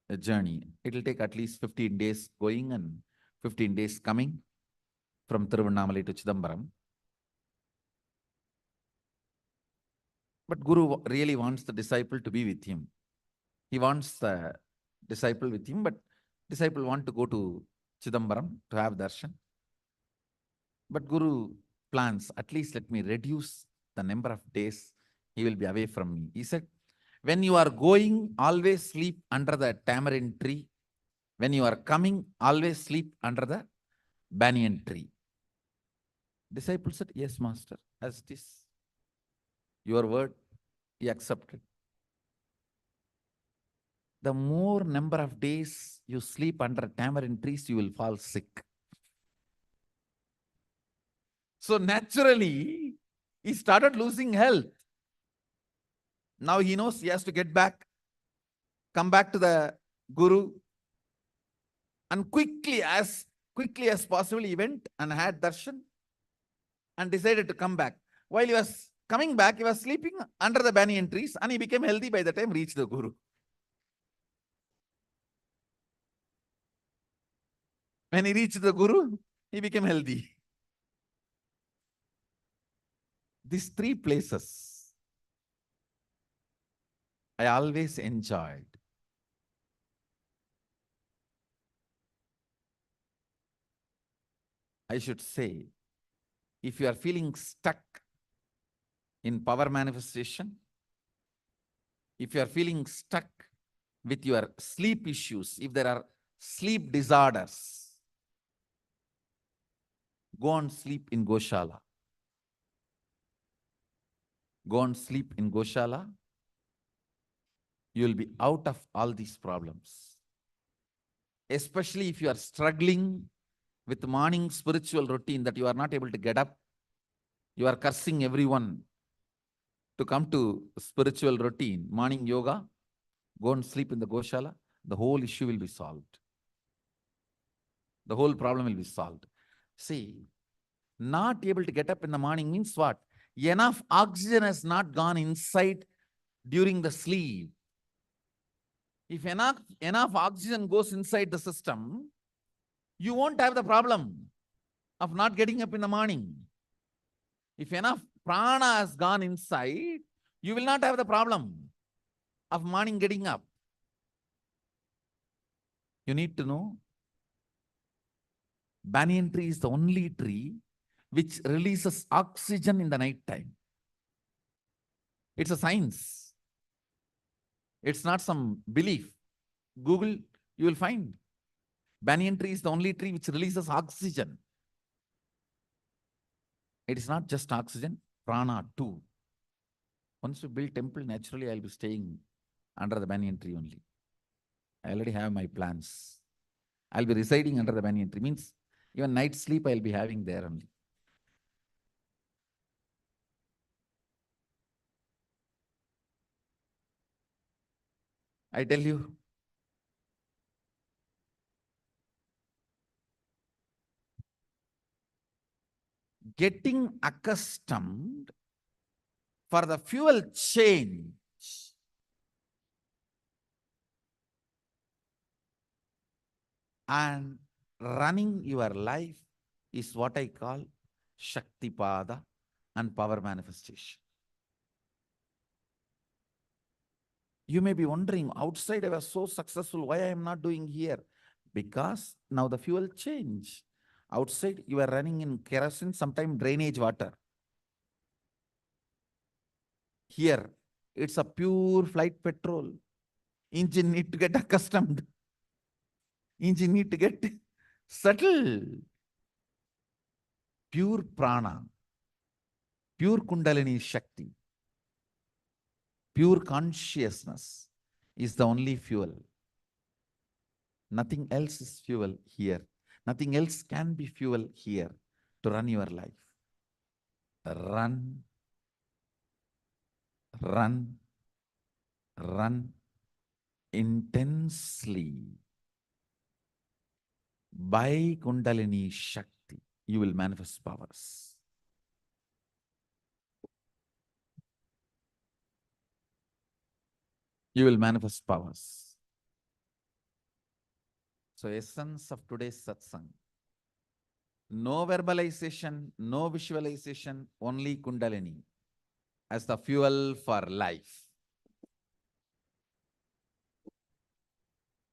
a journey. It will take at least 15 days going and 15 days coming from Tiruvannamalai to Chidambaram. But Guru really wants the disciple to be with him. He wants the disciple with him, but disciple want to go to Chidambaram to have darshan. But Guru plans, at least let me reduce the number of days he will be away from me. He said, when you are going, always sleep under the tamarind tree. When you are coming, always sleep under the banyan tree. Disciple said, yes, master, as it is. Your word, he accepted. The more number of days you sleep under tamarind trees, you will fall sick. So naturally, he started losing health. Now he knows he has to get back, come back to the Guru, and quickly as possible, he went and had darshan and decided to come back. While he was coming back, he was sleeping under the banyan trees, and he became healthy by the time he reached the Guru. When he reached the Guru, he became healthy. These three places I always enjoyed. I should say, if you are feeling stuck in power manifestation, if you are feeling stuck with your sleep issues, if there are sleep disorders, go and sleep in Goshala. Go and sleep in Goshala. You will be out of all these problems. Especially if you are struggling with morning spiritual routine that you are not able to get up, you are cursing everyone to come to spiritual routine, morning yoga, go and sleep in the Goshala, the whole issue will be solved. The whole problem will be solved. See, not able to get up in the morning means what? Enough oxygen has not gone inside during the sleep. If enough oxygen goes inside the system, you won't have the problem of not getting up in the morning. If enough prana has gone inside, you will not have the problem of morning getting up. You need to know, banyan tree is the only tree which releases oxygen in the night time. It's a science. It's not some belief. Google, you will find. Banyan tree is the only tree which releases oxygen. It is not just oxygen, prana too. Once we build temple, naturally I'll be staying under the banyan tree only. I already have my plans. I'll be residing under the banyan tree. Means even night sleep I'll be having there only. I tell you, getting accustomed for the fuel change And running your life is what I call Shakti Pada and power manifestation. You may be wondering, outside I was so successful, why I am not doing here? Because now the fuel change. Outside you are running in kerosene, sometimes drainage water. Here it's a pure flight petrol. Engine need to get accustomed. Engine need to get settled. Pure prana, pure Kundalini Shakti, pure consciousness is the only fuel. Nothing else is fuel here. Nothing else can be fuel here to run your life. Run, run, run intensely. By Kundalini Shakti, you will manifest powers. You will manifest powers. So, essence of today's satsang. No verbalization, no visualization, only Kundalini as the fuel for life.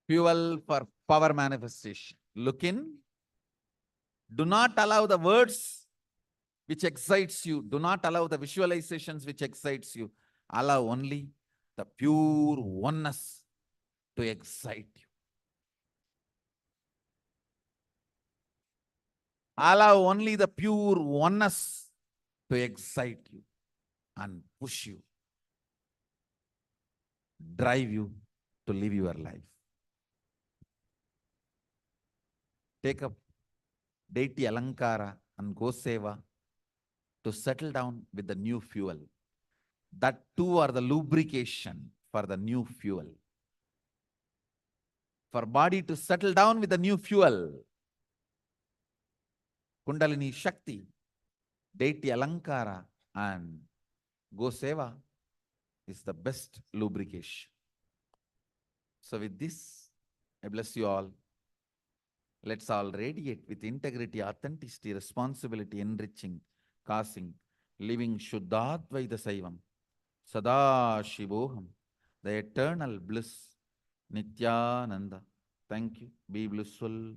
Fuel for power manifestation. Look in. Do not allow the words which excites you. Do not allow the visualizations which excites you. Allow only the pure oneness to excite you. Allow only the pure oneness to excite you and push you, drive you to live your life. Take up deity Alankara and Goseva to settle down with the new fuel. That too are the lubrication for the new fuel. For body to settle down with the new fuel. Kundalini Shakti, deity Alankara and Goseva is the best lubrication. So with this, I bless you all. Let's all radiate with integrity, authenticity, responsibility, enriching, causing, living Shuddhadvaita Saivam, Sadashivoham, the eternal bliss, Nityananda. Thank you. Be blissful.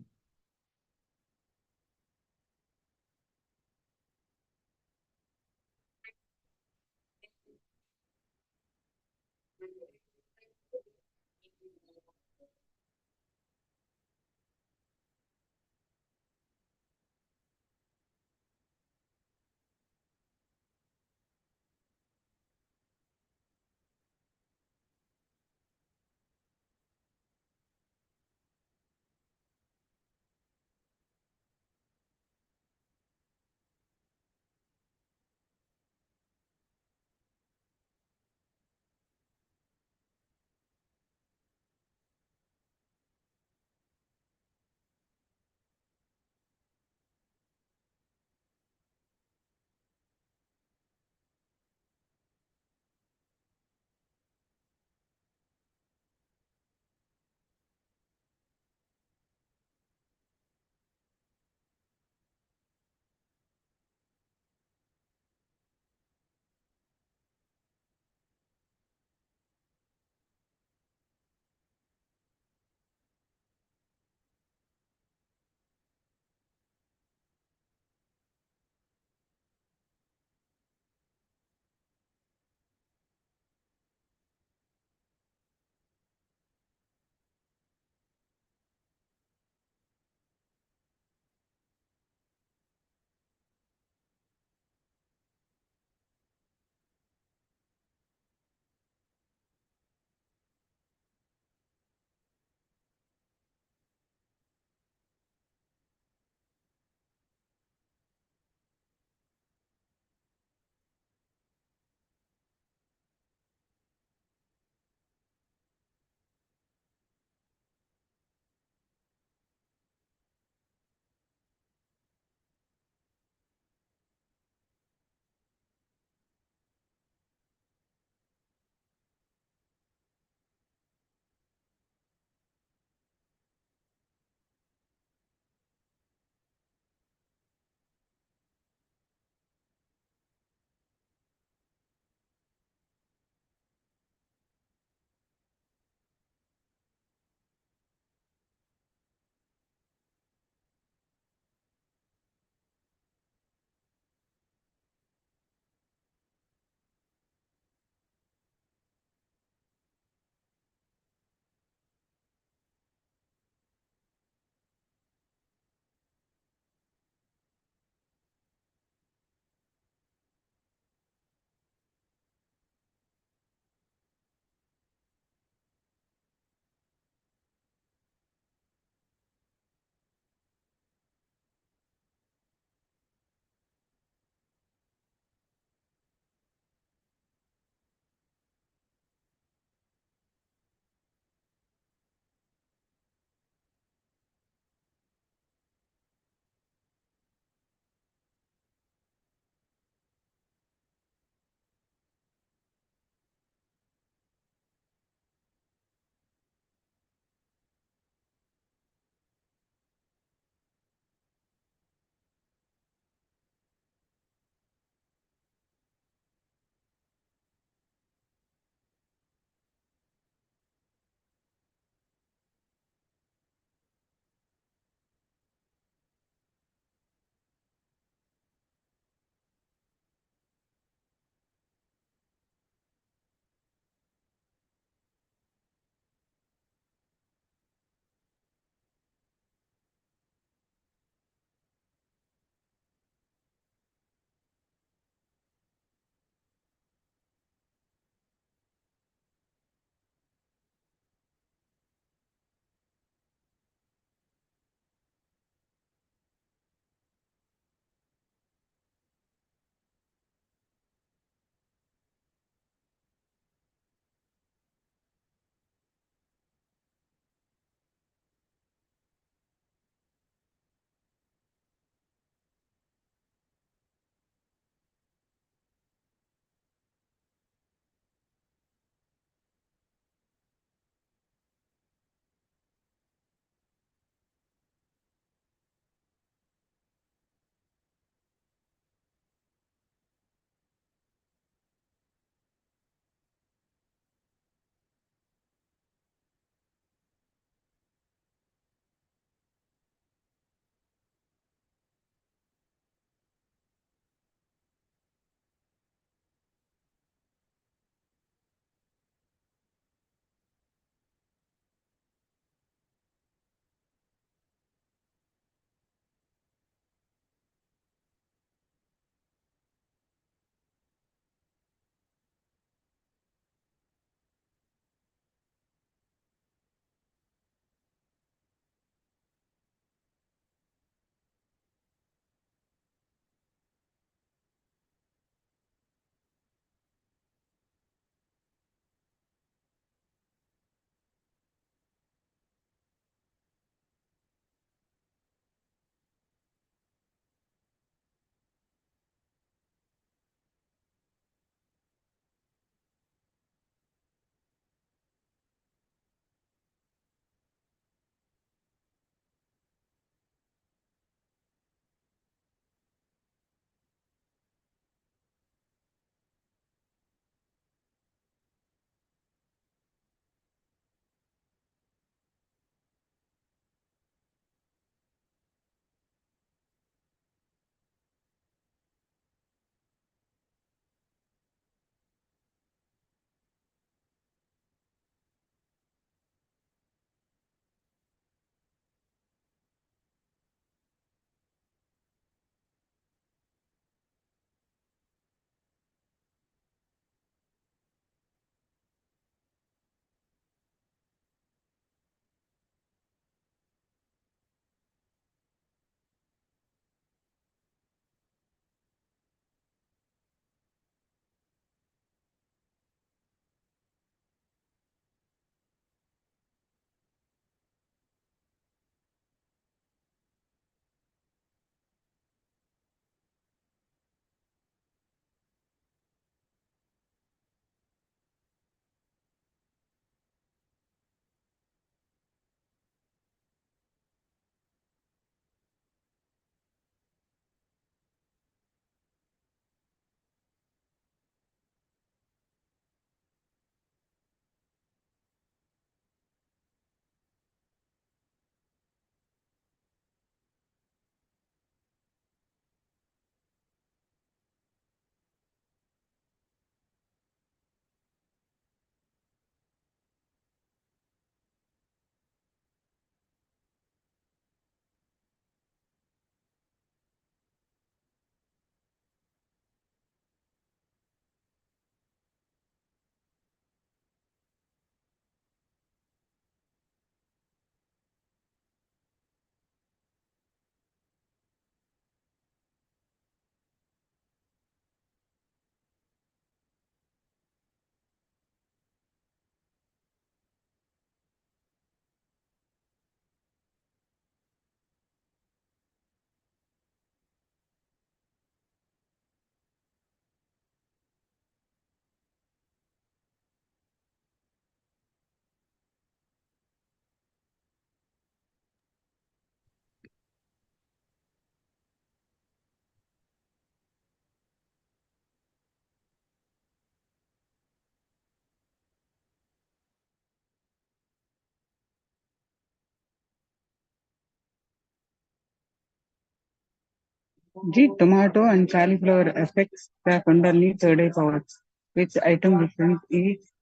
G. Tomato and cauliflower affects the Kundalini third eye powers. Which item different is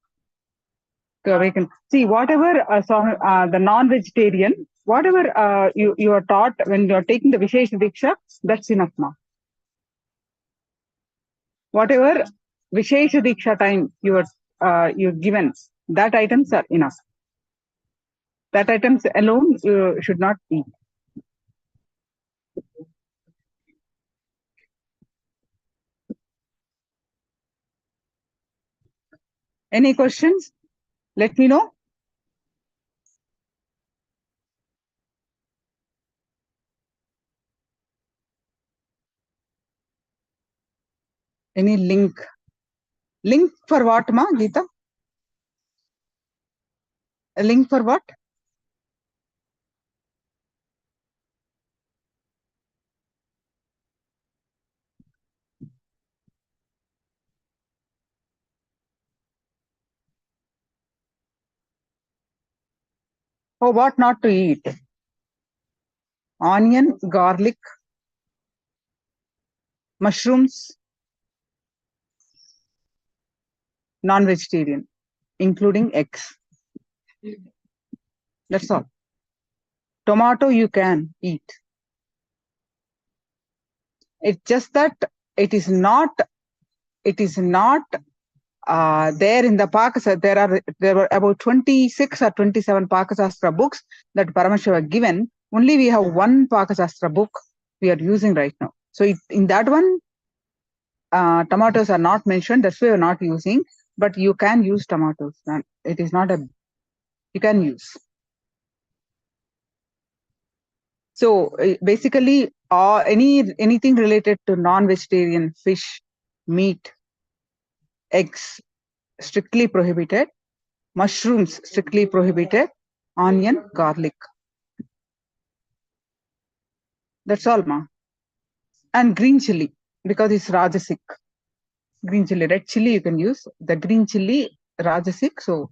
to awaken? See, whatever the non-vegetarian, whatever you are taught when you are taking the Vishesh Diksha, that's enough now. Whatever Vishesh Diksha time you're given, that items are enough. That items alone you should not eat. Any questions? Let me know. Any link? Link for what, ma, Geeta? A link for what? Oh, what not to eat? Onion, garlic, mushrooms, non-vegetarian, including eggs. That's all. Tomato you can eat. It's just that it is not there in the Pakasastra. There were about 26 or 27 Pakasastra books that Paramashiva given. Only we have one Pakasastra book we are using right now. So in that one, tomatoes are not mentioned. That's why we are not using. But you can use tomatoes. It is not you can use. So basically, anything related to non-vegetarian, fish, meat, eggs, strictly prohibited. Mushrooms, strictly prohibited. Onion, garlic. That's all, ma. And green chili, because it's Rajasic. Green chili, red chili you can use. The green chili, Rajasic. So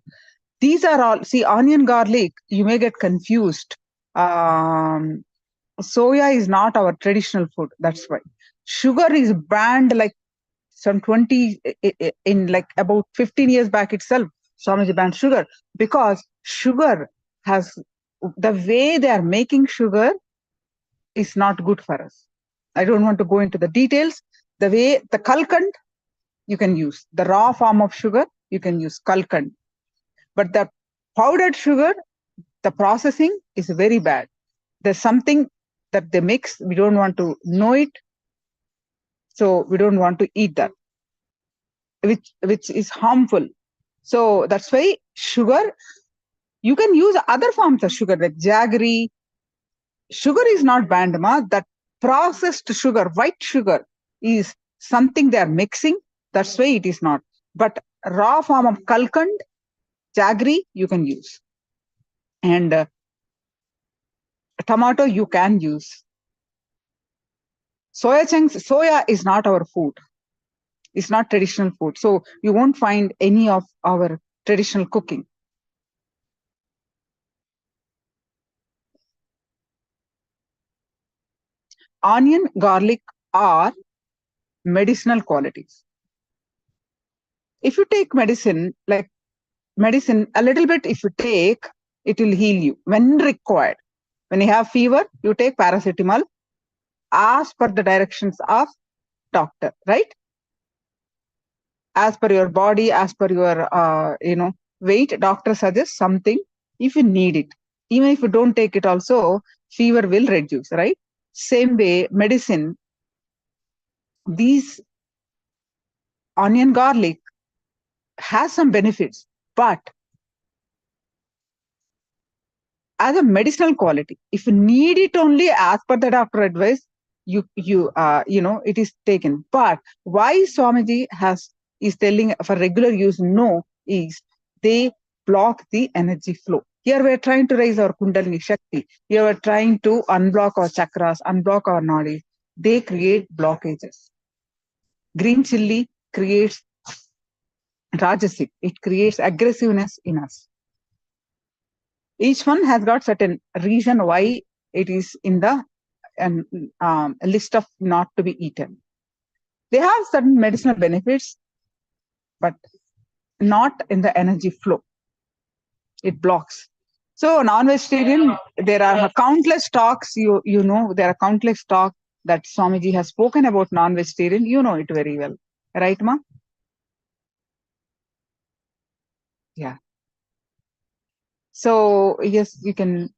these are all, see, onion, garlic, you may get confused. Soya is not our traditional food. That's why. Sugar is banned like some 20, in like about 15 years back itself. Swamiji banned sugar because sugar has, the way they are making sugar is not good for us. I don't want to go into the details. The way the kalkand you can use, the raw form of sugar you can use kalkand, but the powdered sugar, the processing is very bad. There's something that they mix. We don't want to know it, so we don't want to eat that, which is harmful. So that's why sugar, you can use other forms of sugar like jaggery. Sugar is not banned, ma. That processed sugar, white sugar, is something they are mixing. That's why it is not. But raw form of kalkand, jaggery, you can use. And tomato, you can use. Soya chunks, soya is not our food. It's not traditional food. So you won't find any of our traditional cooking. Onion, garlic are medicinal qualities. If you take medicine, like medicine, a little bit, if you take, it will heal you when required. When you have fever, you take paracetamol as per the directions of doctor, right? As per your body, as per your, weight, doctor suggests something if you need it. Even if you don't take it also, fever will reduce, right? Same way, medicine, these onion, garlic has some benefits, but as a medicinal quality, if you need it only as per the doctor advice, it is taken. But why Swamiji is telling for regular use no is they block the energy flow. Here we are trying to raise our Kundalini Shakti. Here we are trying to unblock our chakras, unblock our knowledge. They create blockages. Green chili creates Rajasic. It creates aggressiveness in us. Each one has got certain reason why it is in the a list of not to be eaten. They have certain medicinal benefits, but not in the energy flow. It blocks. So non-vegetarian, there are countless talks, there are countless talks that Swamiji has spoken about non-vegetarian. You know it very well. Right, Ma? Yeah. So yes, you can,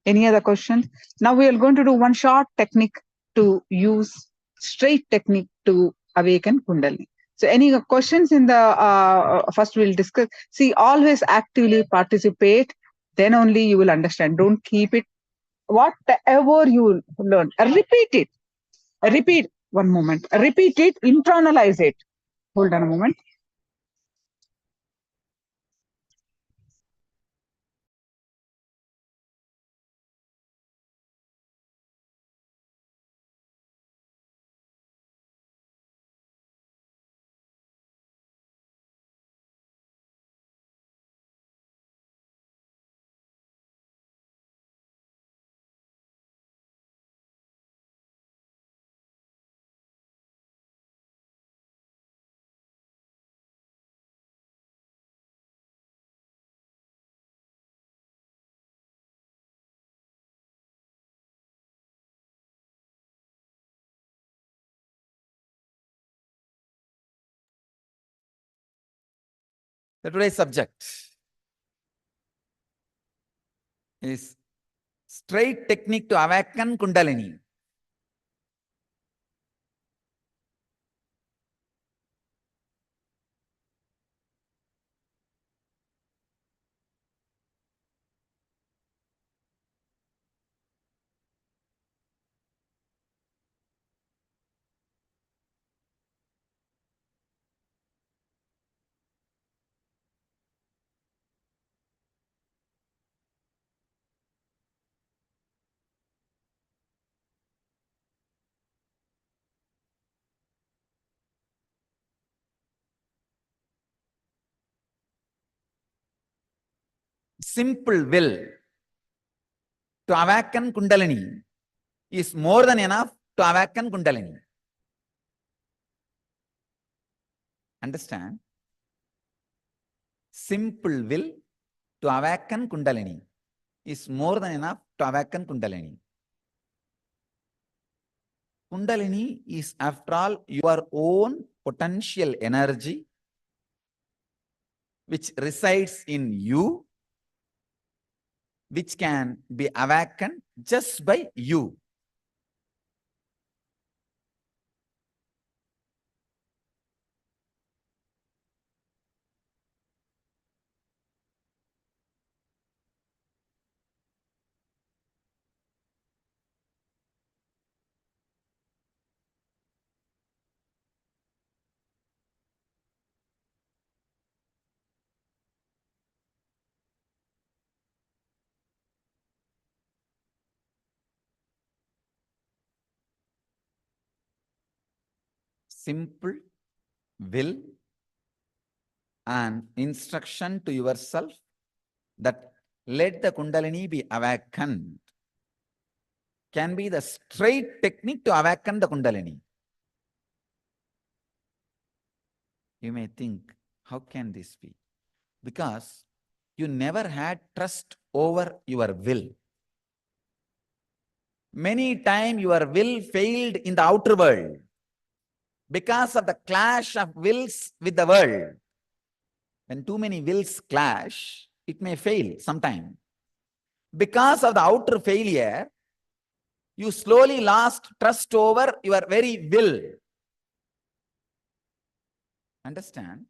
any other questions? Now we are going to do one short technique to use, straight technique to awaken Kundalini. So any questions in the, first we'll discuss. See, always actively participate, then only you will understand. Don't keep it, whatever you learn, repeat it. Repeat, one moment. Repeat it, internalize it. Hold on a moment. The today's subject is straight technique to awaken Kundalini. Simple will to awaken Kundalini is more than enough to awaken Kundalini. Understand? Simple will to awaken Kundalini is more than enough to awaken Kundalini. Kundalini is, after all, your own potential energy which resides in you, which can be awakened just by you. Simple will and instruction to yourself that let the Kundalini be awakened can be the straight technique to awaken the Kundalini. You may think, how can this be? Because you never had trust over your will. Many times your will failed in the outer world because of the clash of wills with the world. When too many wills clash, it may fail sometime. Because of the outer failure, you slowly lost trust over your very will. Understand?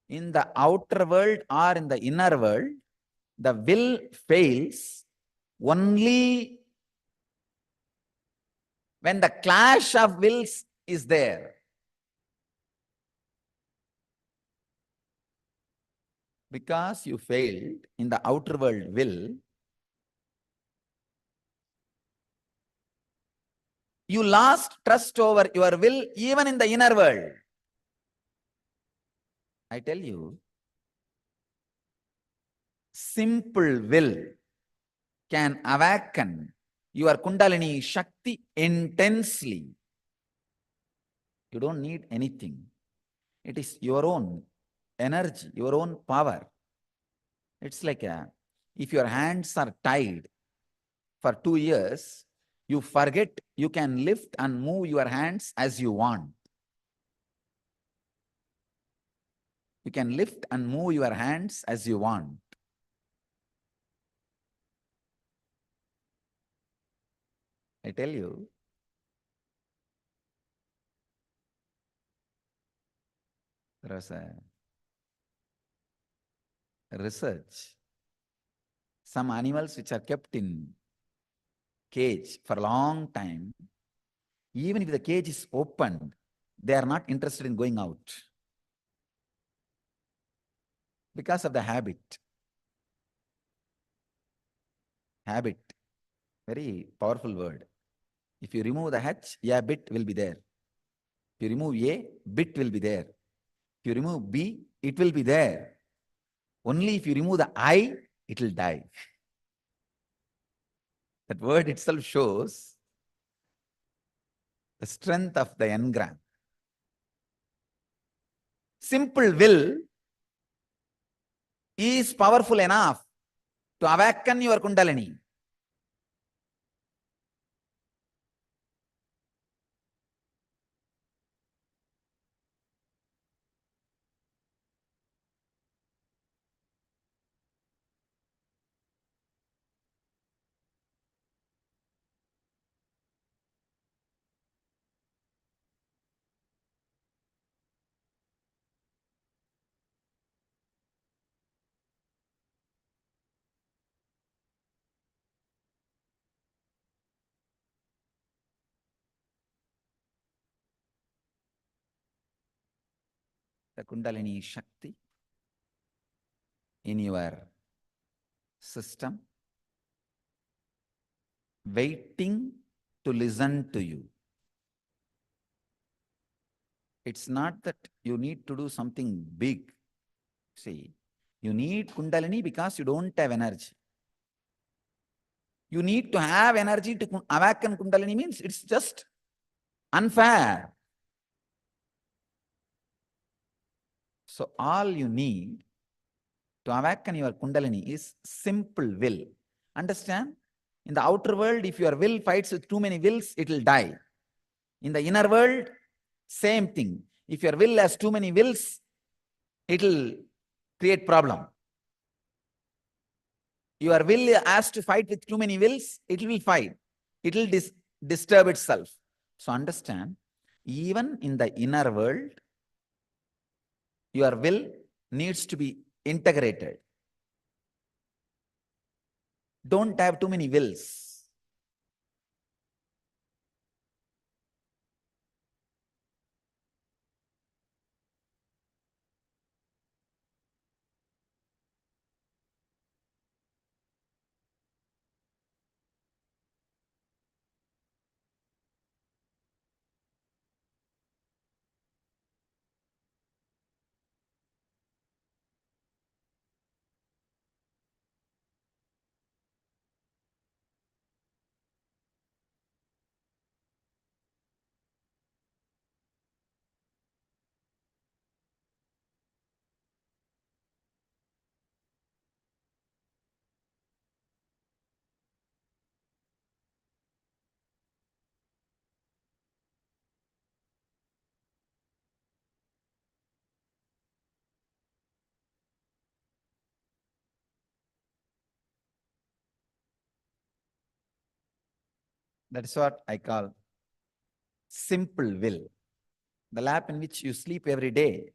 In the outer world or in the inner world, the will fails only when the clash of wills is there. Because you failed in the outer world will, you lost trust over your will even in the inner world. I tell you, simple will can awaken your Kundalini Shakti intensely. You don't need anything. It is your own energy, your own power. It's like if your hands are tied for 2 years, you forget you can lift and move your hands as you want. You can lift and move your hands as you want. I tell you, there was a research. Some animals which are kept in cage for a long time, even if the cage is opened, they are not interested in going out because of the habit. Habit, very powerful word. If you remove the H, a bit will be there. If you remove A, bit will be there. If you remove B, it will be there. Only if you remove the I, it will die. That word itself shows the strength of the engram. Simple will is powerful enough to awaken your Kundalini. The Kundalini Shakti in your system, waiting to listen to you. It's not that you need to do something big. See, you need Kundalini because you don't have energy. You need to have energy to awaken Kundalini means it's just unfair. So all you need to awaken your Kundalini is simple will. Understand? In the outer world, if your will fights with too many wills, it will die. In the inner world, same thing. If your will has too many wills, it will create problem. Your will has to fight with too many wills, it will fight. It will disturb itself. So understand, even in the inner world, your will needs to be integrated. Don't have too many wills. That's what I call simple will. The lap in which you sleep every day.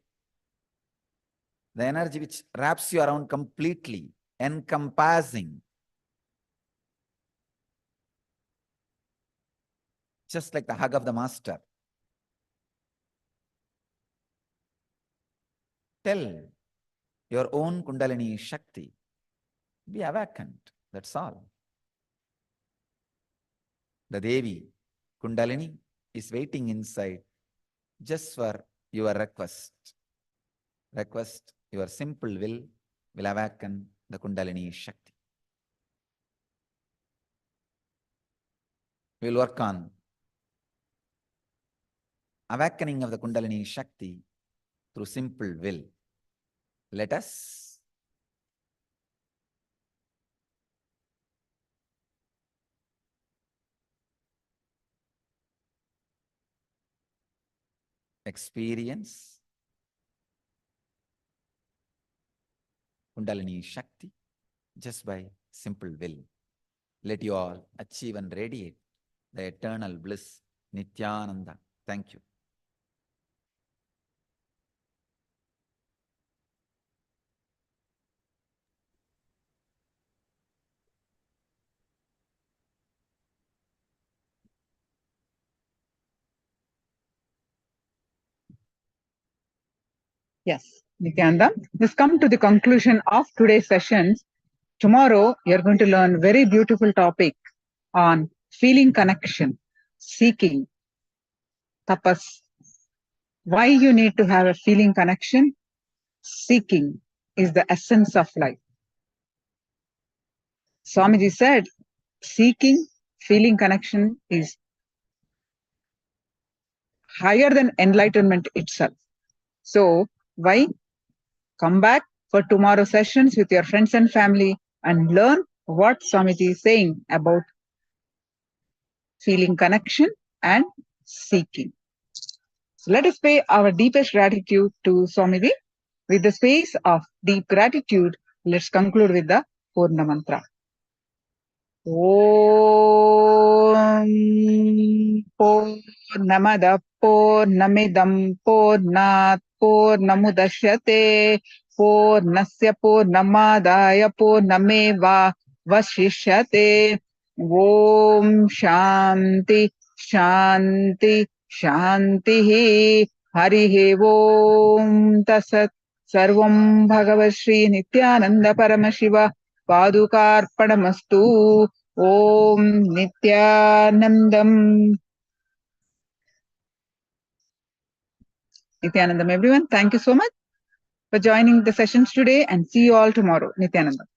The energy which wraps you around completely, encompassing. Just like the hug of the master. Tell your own Kundalini Shakti, be awakened. That's all. The Devi, Kundalini, is waiting inside just for your request. Request, your simple will awaken the Kundalini Shakti. we'll work on awakening of the Kundalini Shakti through simple will. Let us experience Kundalini Shakti just by simple will. Let you all achieve and radiate the eternal bliss, Nityananda. Thank you. Yes, Nityananda. Let's come to the conclusion of today's sessions. Tomorrow, you're going to learn very beautiful topic on feeling connection, seeking, tapas. Why you need to have a feeling connection? Seeking is the essence of life. Swamiji said, seeking, feeling connection is higher than enlightenment itself. So, why? Come back for tomorrow sessions with your friends and family and learn what Swamiji is saying about feeling connection and seeking. So let us pay our deepest gratitude to Swamiji. With the space of deep gratitude, let's conclude with the Purna Mantra. Om Purnamada Purnamidam Purnat Purnamudashyate Purnasya Purnamadaya Purnameva Vashishyate. Om Shanti Shanti Shanti Harihi Om Tasat Sarvam Bhagavad Shri Nityananda Paramashiva Padukarpanamastu. Om Nityanandam. Nityanandam, everyone. Thank you so much for joining the sessions today and see you all tomorrow. Nityanandam.